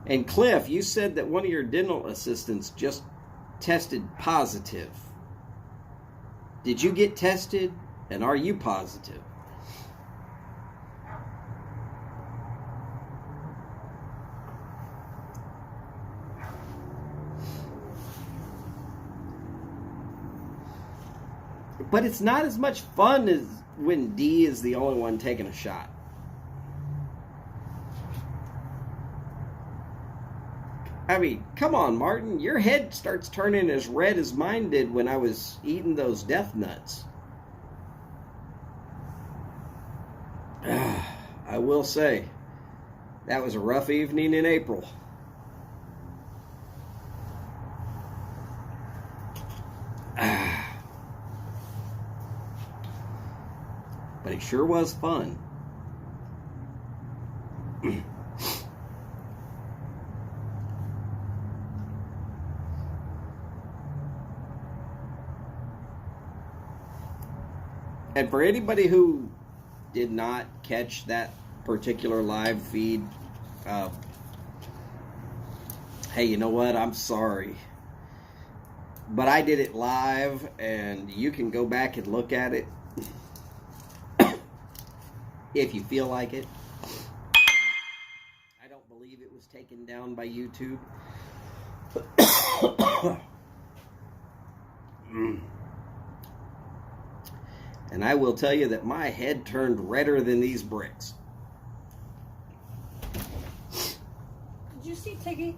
And Cliff, you said that one of your dental assistants just tested positive. Did you get tested? And are you positive? But it's not as much fun as when D is the only one taking a shot. I mean, come on, Martin. Your head starts turning as red as mine did when I was eating those death nuts. I will say, that was a rough evening in April. But it sure was fun. And for anybody who did not catch that particular live feed, hey, you know what? I'm sorry. But I did it live, and you can go back and look at it if you feel like it. I don't believe it was taken down by YouTube. And I will tell you that my head turned redder than these bricks. Did you see Tiggy?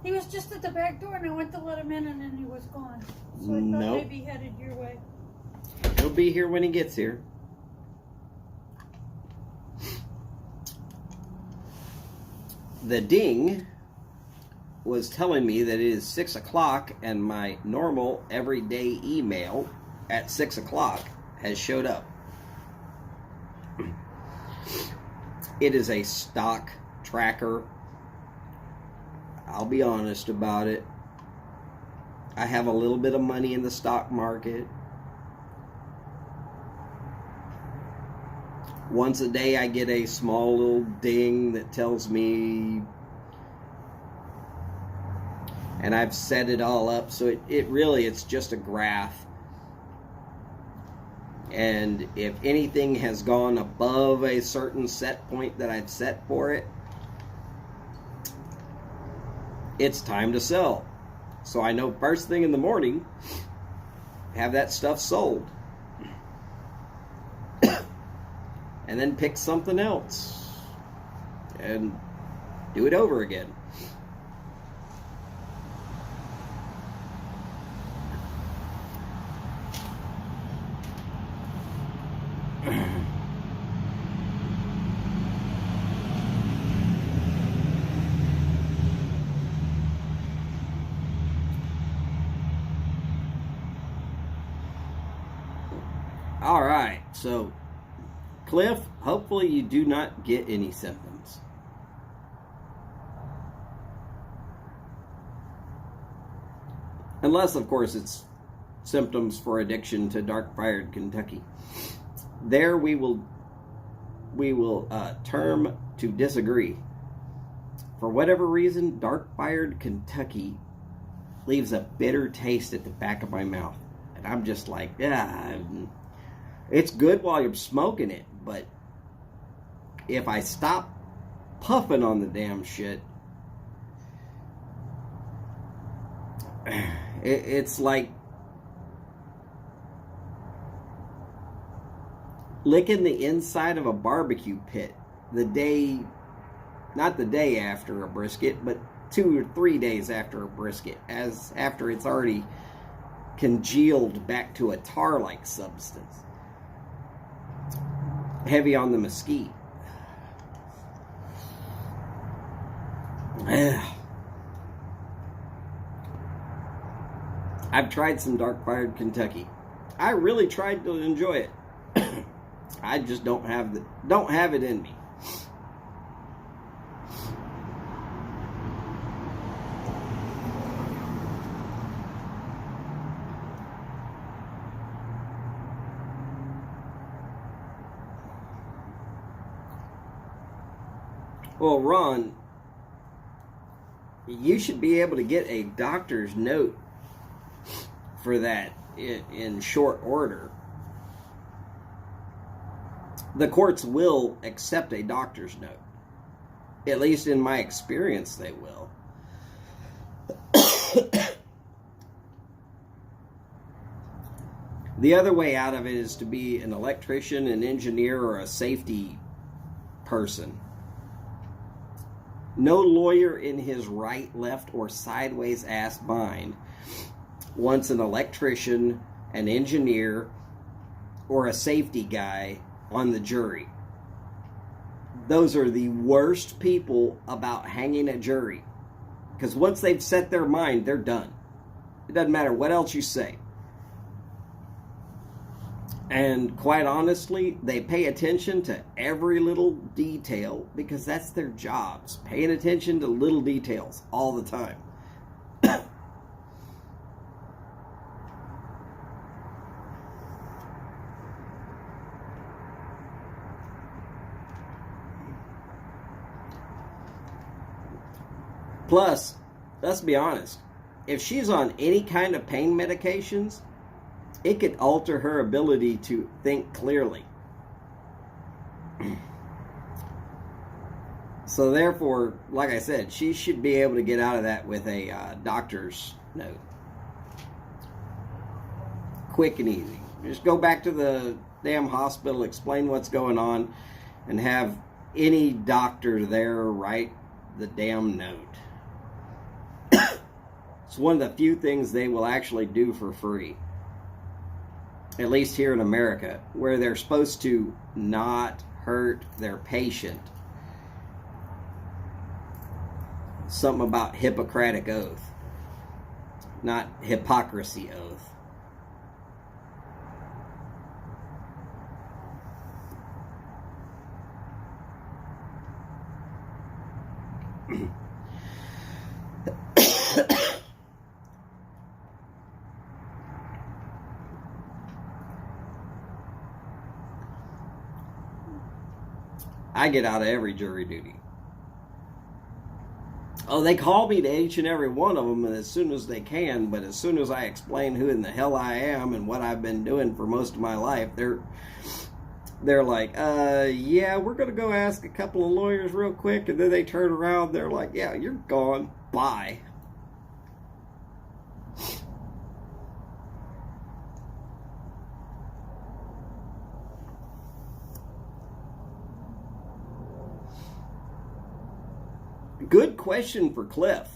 He was just at the back door, and I went to let him in, and then he was gone. So I thought maybe he headed your way. He'll be here when he gets here. The ding was telling me that it is 6 o'clock, and my normal everyday email at 6 o'clock has showed up. It is a stock tracker. I'll be honest about it. I have a little bit of money in the stock market. Once a day I get a small little ding that tells me, and I've set it all up so it's just a graph. And if anything has gone above a certain set point that I've set for it, it's time to sell. So I know first thing in the morning, have that stuff sold. And then pick something else. And do it over again. All right, so Cliff, hopefully you do not get any symptoms. Unless, of course, it's symptoms for addiction to dark-fired Kentucky. There we will term to disagree. For whatever reason, dark-fired Kentucky leaves a bitter taste at the back of my mouth. And I'm just like, yeah, it's good while you're smoking it, but if I stop puffing on the damn shit, it's like licking the inside of a barbecue pit the day, not the day after a brisket, but 2 or 3 days after a brisket, as after it's already congealed back to a tar-like substance. Heavy on the mesquite. I've tried some dark-fired Kentucky. I really tried to enjoy it. I just don't have it in me. Well, Ron, you should be able to get a doctor's note for that in short order. The courts will accept a doctor's note. At least in my experience, they will. The other way out of it is to be an electrician, an engineer, or a safety person. No lawyer in his right, left, or sideways ass mind wants an electrician, an engineer, or a safety guy on the jury. Those are the worst people about hanging a jury. Because once they've set their mind, they're done. It doesn't matter what else you say. And quite honestly, they pay attention to every little detail because that's their jobs. Paying attention to little details all the time. Plus, let's be honest, if she's on any kind of pain medications, it could alter her ability to think clearly. So therefore, like I said, she should be able to get out of that with a doctor's note. Quick and easy. Just go back to the damn hospital, explain what's going on, and have any doctor there write the damn note. It's one of the few things they will actually do for free. At least here in America, where they're supposed to not hurt their patient. Something about Hippocratic oath, not hypocrisy oath. I get out of every jury duty. Oh, they call me to each and every one of them as soon as they can, but as soon as I explain who in the hell I am and what I've been doing for most of my life, they're like, yeah, we're going to go ask a couple of lawyers real quick, and then they turn around, they're like, yeah, you're gone, bye. Good question for Cliff.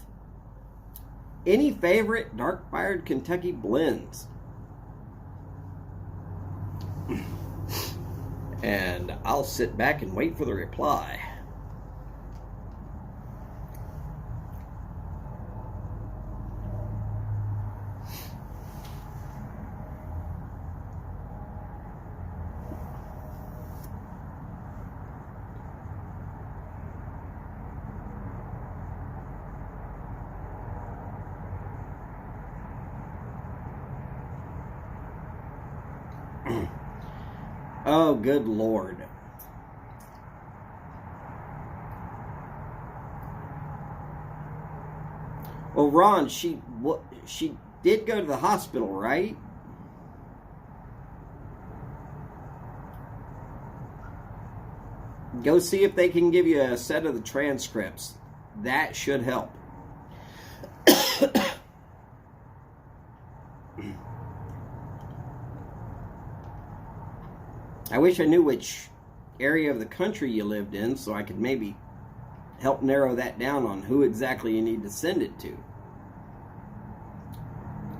Any favorite dark-fired Kentucky blends? And I'll sit back and wait for the reply. Oh, good Lord. Well, Ron, she did go to the hospital, right? Go see if they can give you a set of the transcripts. That should help. I wish I knew which area of the country you lived in so I could maybe help narrow that down on who exactly you need to send it to.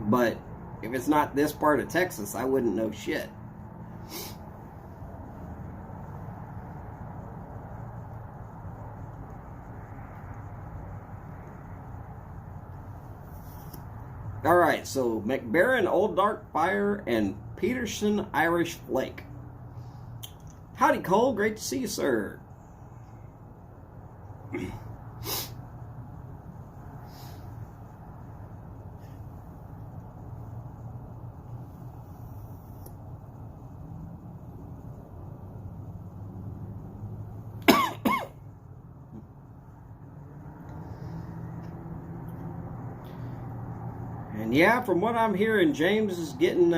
But if it's not this part of Texas, I wouldn't know shit. All right, so McBaron Old Dark Fire and Peterson Irish Flake. Howdy, Cole. Great to see you, sir. And yeah, from what I'm hearing, James is getting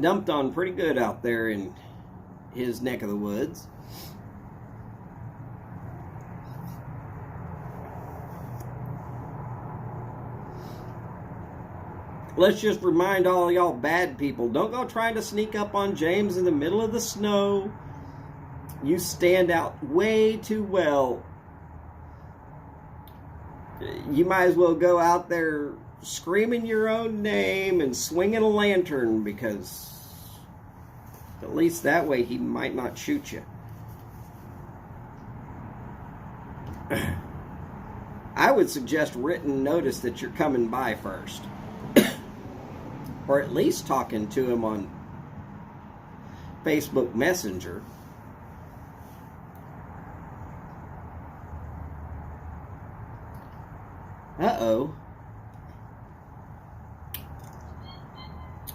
dumped on pretty good out there in his neck of the woods. Let's just remind all y'all bad people, don't go trying to sneak up on James in the middle of the snow. You stand out way too well. You might as well go out there screaming your own name and swinging a lantern, because at least that way he might not shoot you. I would suggest written notice that you're coming by first. Or at least talking to him on Facebook Messenger. Uh-oh.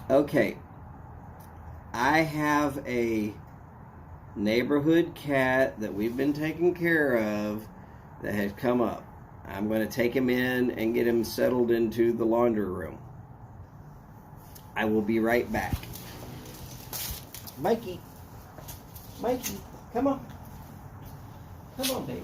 Okay. I have a neighborhood cat that we've been taking care of that has come up. I'm going to take him in and get him settled into the laundry room. I will be right back. Mikey. Mikey, come on. Come on, baby.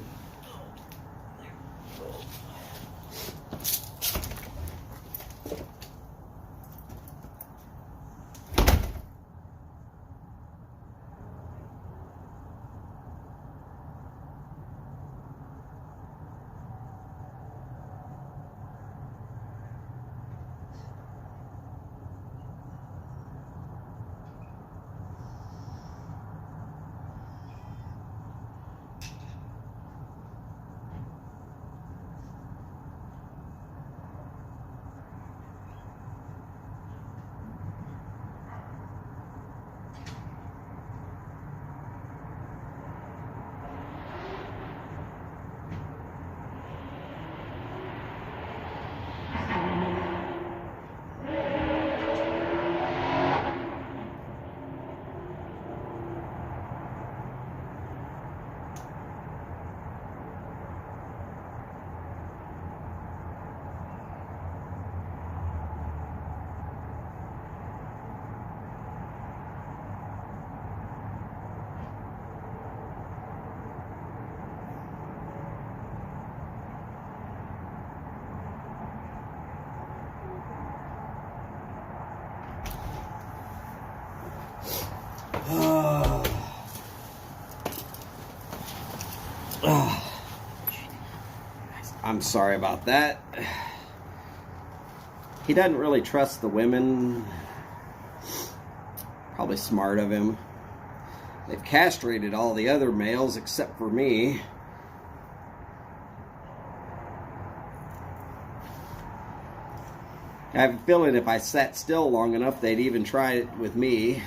I'm sorry about that. He doesn't really trust the women. Probably smart of him. They've castrated all the other males except for me. I have a feeling if I sat still long enough, they'd even try it with me.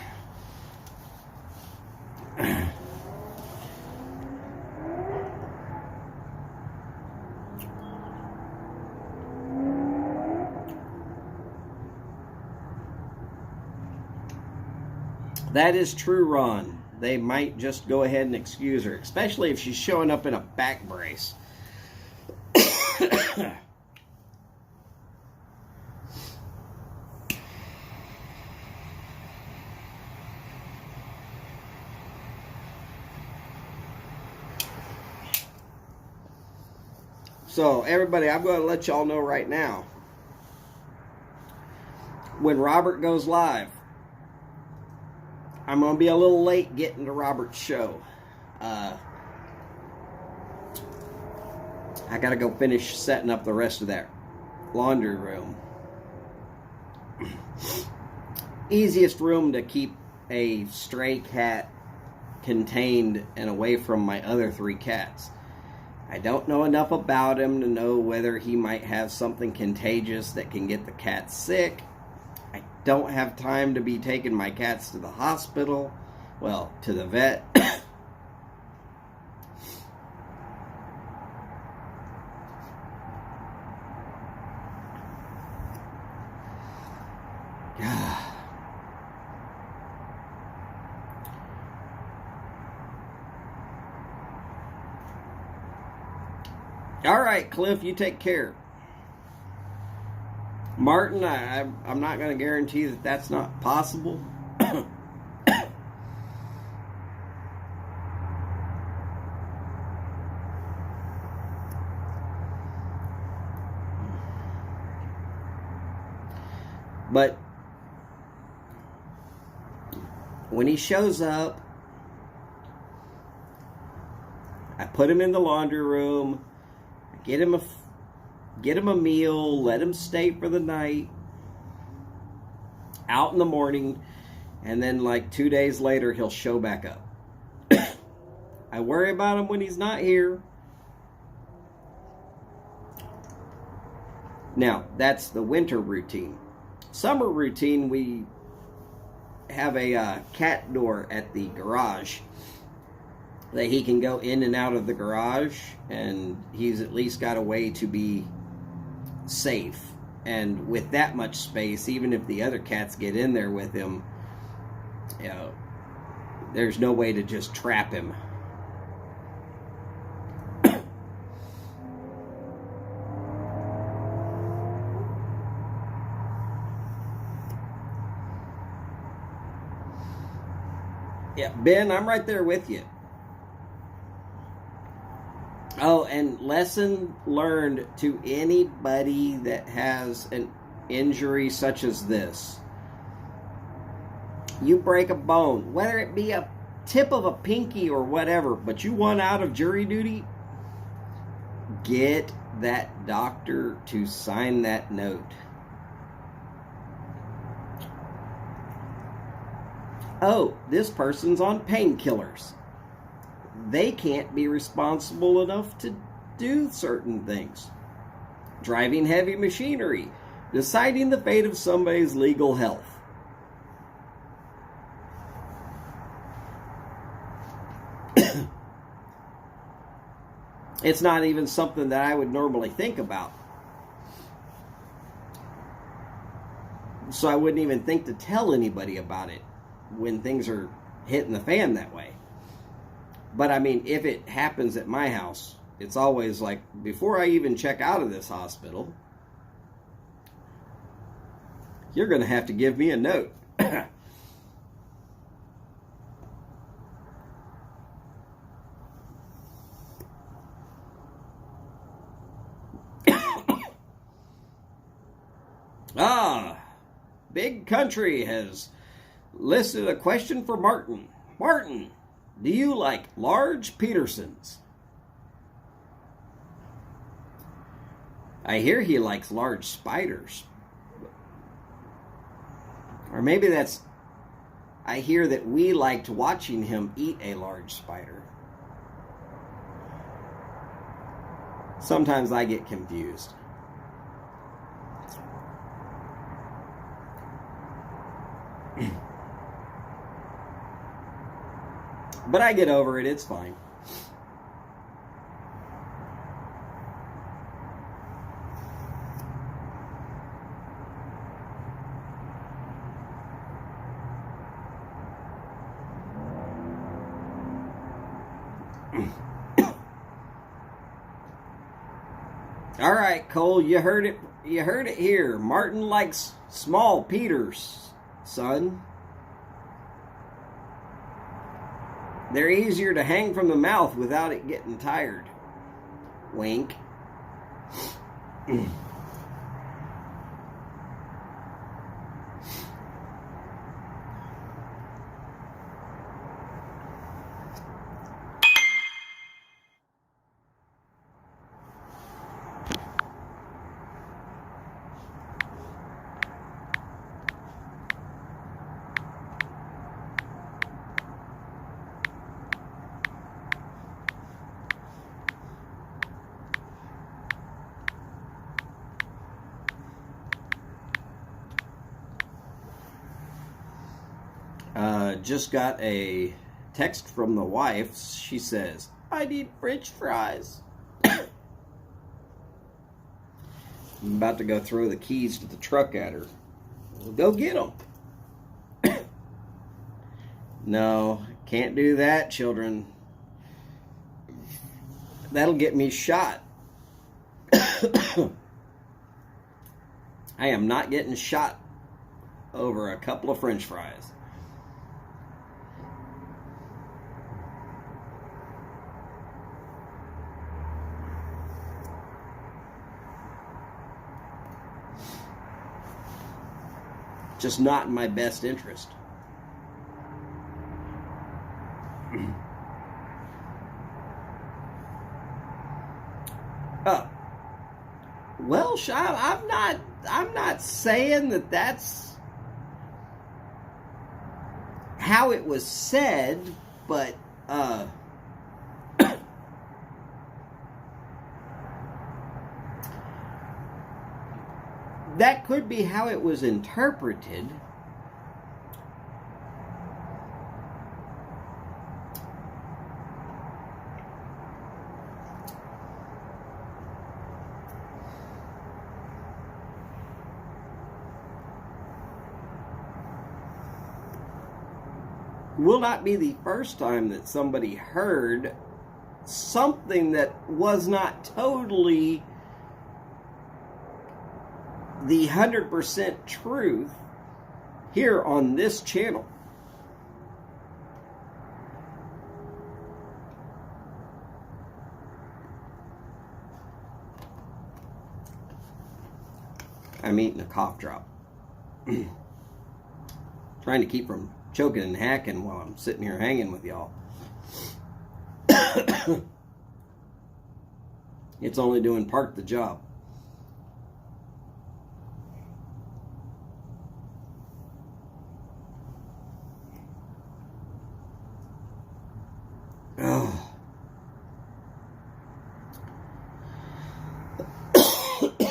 That is true, Ron. They might just go ahead and excuse her, especially if she's showing up in a back brace. So, everybody, I'm going to let y'all know right now. When Robert goes live, I'm going to be a little late getting to Robert's show. I got to go finish setting up the rest of that laundry room. Easiest room to keep a stray cat contained and away from my other 3 cats. I don't know enough about him to know whether he might have something contagious that can get the cats sick. I don't have time to be taking my cats to the hospital. Well, to the vet. All right, Cliff, you take care. Martin, I'm not going to guarantee that that's not possible. But when he shows up, I put him in the laundry room. Get him a meal, let him stay for the night, out in the morning, and then like 2 days later, he'll show back up. I worry about him when he's not here. Now, that's the winter routine. Summer routine, we have a cat door at the garage that he can go in and out of the garage, and he's at least got a way to be safe. And with that much space, even if the other cats get in there with him, you know, there's no way to just trap him. Yeah, Ben, I'm right there with you. Oh, and lesson learned to anybody that has an injury such as this. You break a bone, whether it be a tip of a pinky or whatever, but you want out of jury duty, get that doctor to sign that note. Oh, this person's on painkillers. They can't be responsible enough to do certain things. Driving heavy machinery, deciding the fate of somebody's legal health. It's not even something that I would normally think about. So I wouldn't even think to tell anybody about it when things are hitting the fan that way. But I mean, if it happens at my house, it's always like, before I even check out of this hospital, you're going to have to give me a note. Big Country has listed a question for Martin. Martin, do you like large Petersons? I hear he likes large spiders. Or maybe that's... I hear that we liked watching him eat a large spider. Sometimes I get confused. But I get over it, it's fine. All right, Cole, you heard it. You heard it here. Martin likes small Peters, son. They're easier to hang from the mouth without it getting tired. Wink. just got a text from the wife. She says, I need French fries. I'm about to go throw the keys to the truck at her. Well, go get them. No, can't do that, children. That'll get me shot. I am not getting shot over a couple of French fries. Just not in my best interest. Well, I'm not saying that that's how it was said, but that could be how it was interpreted. Will not be the first time that somebody heard something that was not totally the 100% truth here on this channel. I'm eating a cough drop. Trying to keep from choking and hacking while I'm sitting here hanging with y'all. It's only doing part of the job. Oh.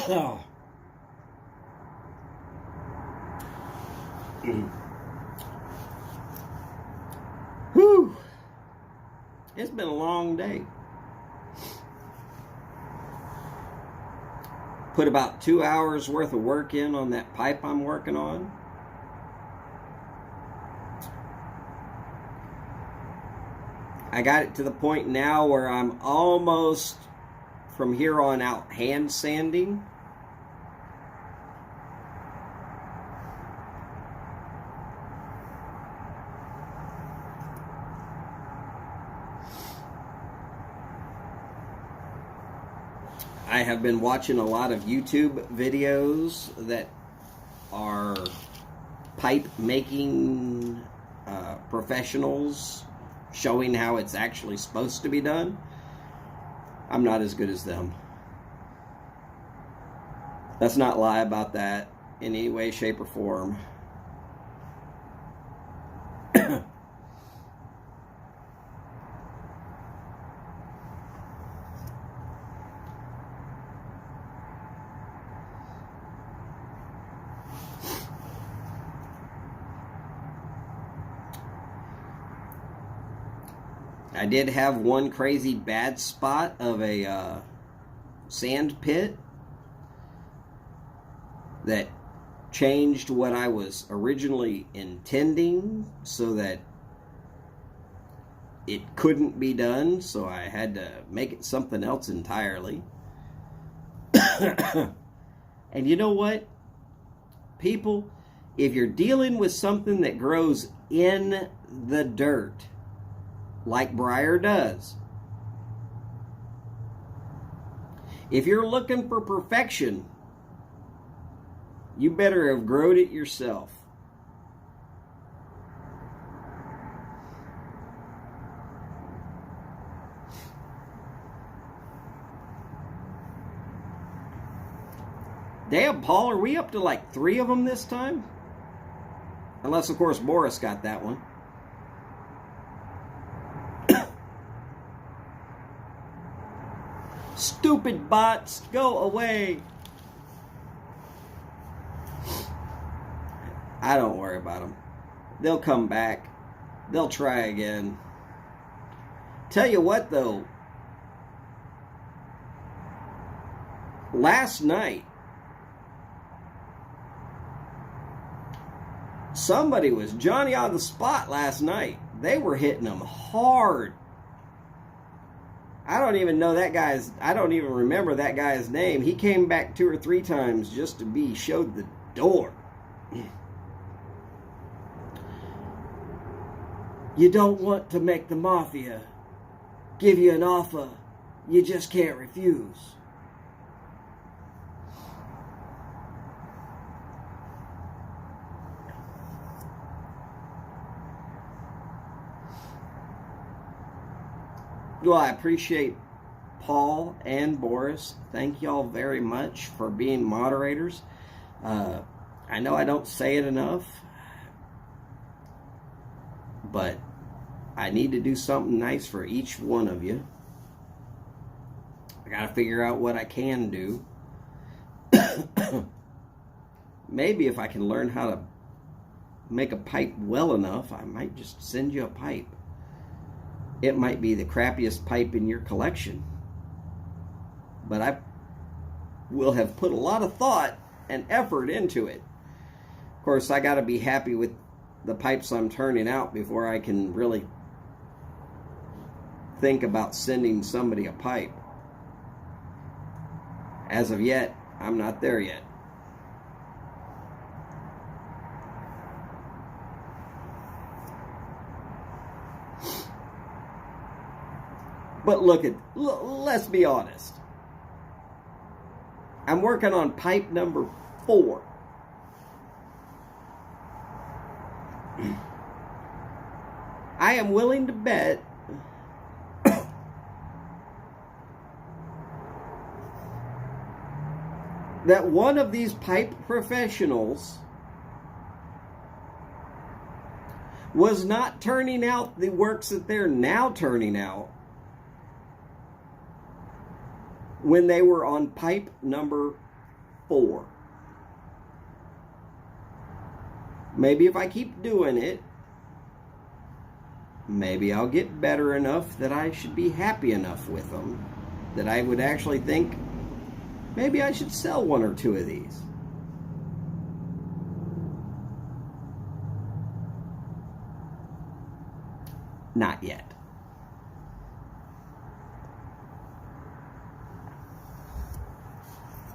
Oh. Whew. It's been a long day. Put about 2 hours worth of work in on that pipe I'm working on. I got it to the point now where I'm almost, from here on out, hand sanding. I have been watching a lot of YouTube videos that are pipe making professionals showing how it's actually supposed to be done. I'm not as good as them. Let's not lie about that in any way, shape, or form. I did have one crazy bad spot of a sand pit that changed what I was originally intending so that it couldn't be done, so I had to make it something else entirely. And you know what? People, if you're dealing with something that grows in the dirt, like briar does, if you're looking for perfection, you better have growed it yourself. Damn, Paul, are we up to like 3 of them this time? Unless, of course, Boris got that one. Stupid bots, go away. I don't worry about them. They'll come back. they'll try again. Tell you what, though. Last night, somebody was Johnny on the spot last night. They were hitting them hard. I don't even remember that guy's name. He came back 2 or 3 times just to be showed the door. You don't want to make the mafia give you an offer you just can't refuse. Well, I appreciate Paul and Boris. Thank y'all very much for being moderators. I know I don't say it enough, but I need to do something nice for each one of you. I got to figure out what I can do. Maybe if I can learn how to make a pipe well enough, I might just send you a pipe. It might be the crappiest pipe in your collection, but I will have put a lot of thought and effort into it. Of course, I got to be happy with the pipes I'm turning out before I can really think about sending somebody a pipe. As of yet, I'm not there yet. But let's be honest. I'm working on pipe number 4. I am willing to bet that one of these pipe professionals was not turning out the works that they're now turning out when they were on pipe number 4. Maybe if I keep doing it, maybe I'll get better enough that I should be happy enough with them that I would actually think maybe I should sell 1 or 2 of these. Not yet.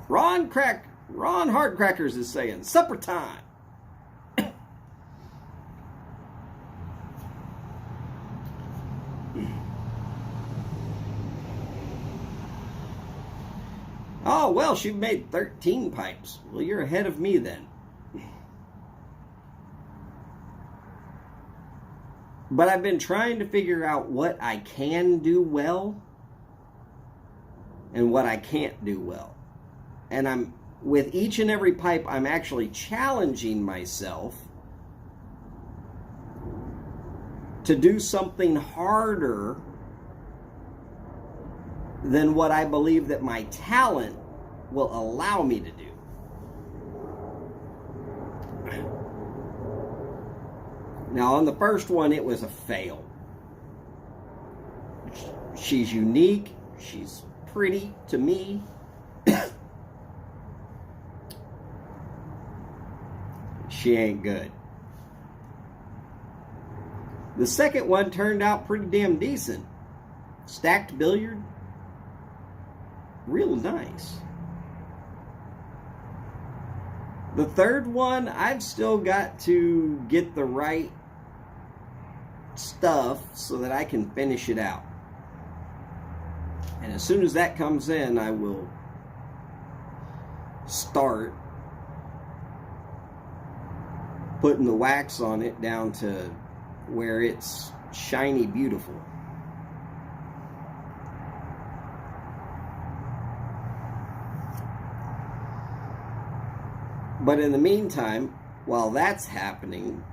Ron Hardcrackers is saying, supper time. Oh, well, she made 13 pipes. Well, you're ahead of me then. But I've been trying to figure out what I can do well and what I can't do well. And with each and every pipe, I'm actually challenging myself to do something harder than what I believe that my talent will allow me to do. Now, on the first one, it was a fail. She's unique. She's pretty to me. She ain't good. The second one turned out pretty damn decent. Stacked billiard. Real nice. The third one, I've still got to get the right stuff so that I can finish it out. And as soon as that comes in, I will start putting the wax on it down to where it's shiny beautiful. But in the meantime, while that's happening,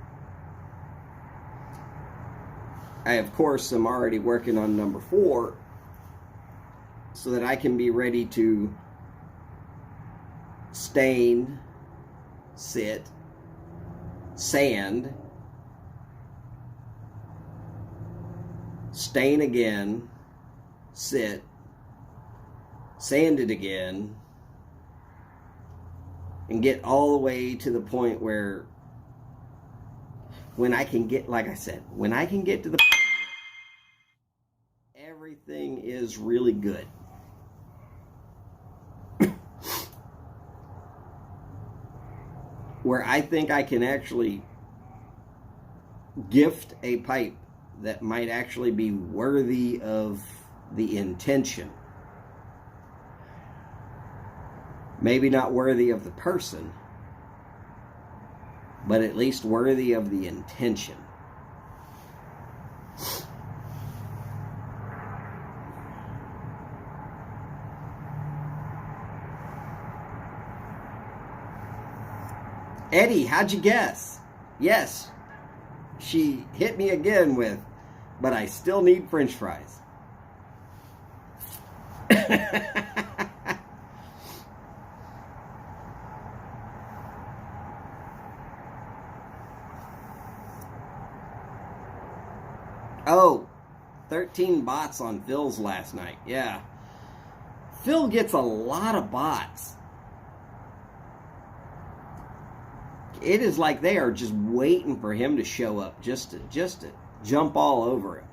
I of course am already working on number 4 so that I can be ready to stain, sit, sand, stain again, sit, sand it again, and get all the way to the point where when I can get, like I said, when I can get to the point where everything is really good. Where I think I can actually gift a pipe that might actually be worthy of the intention. Maybe not worthy of the person, but at least worthy of the intention. Eddie, how'd you guess? Yes, she hit me again with, but I still need French fries. Oh, 13 bots on Phil's last night. Yeah. Phil gets a lot of bots. It is like they are just waiting for him to show up just to jump all over him.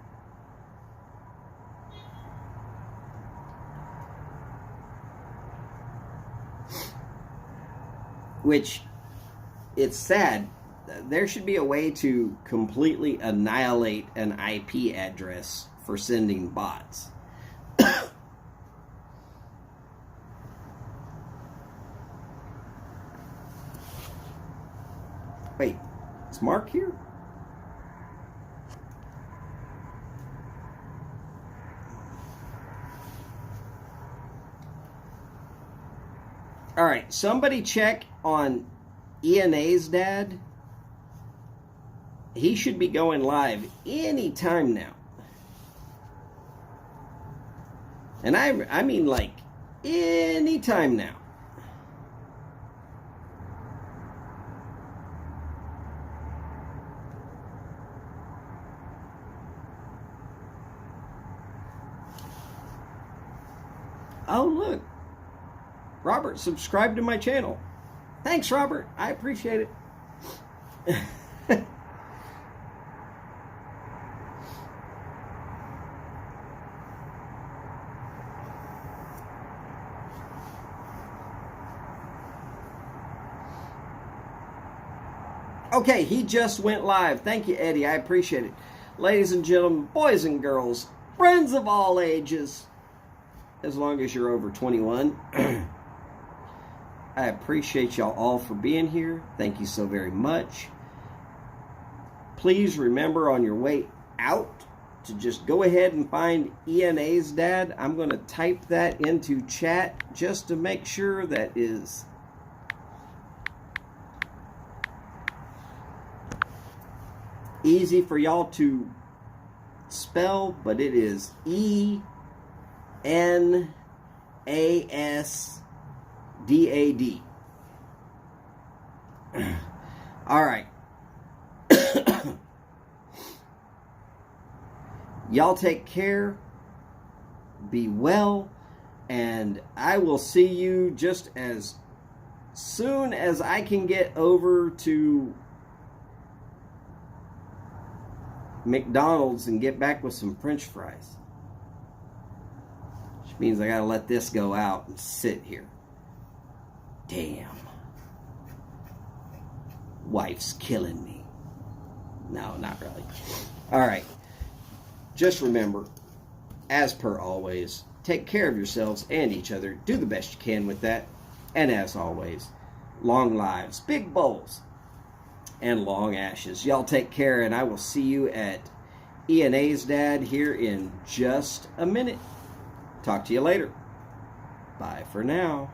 Which, it's sad. There should be a way to completely annihilate an IP address for sending bots. Wait, is Mark here? All right, somebody check on ENA's dad. He should be going live any time now. And I mean like any time now. Oh, look. Robert subscribed to my channel. Thanks, Robert. I appreciate it. Okay, he just went live. Thank you, Eddie. I appreciate it. Ladies and gentlemen, boys and girls, friends of all ages, as long as you're over 21, I appreciate y'all all for being here. Thank you so very much. Please remember on your way out to just go ahead and find ENA's dad. I'm going to type that into chat just to make sure that is easy for y'all to spell, but it is ENASDAD. All right. Y'all take care, be well, and I will see you just as soon as I can get over to McDonald's and get back with some French fries. Which means I gotta let this go out and sit here. Damn. Wife's killing me. No, not really. Alright. Just remember, as per always, take care of yourselves and each other. Do the best you can with that. And as always, long lives, big bowls, and long ashes. Y'all take care, and I will see you at ENA's dad here in just a minute. Talk to you later. Bye for now.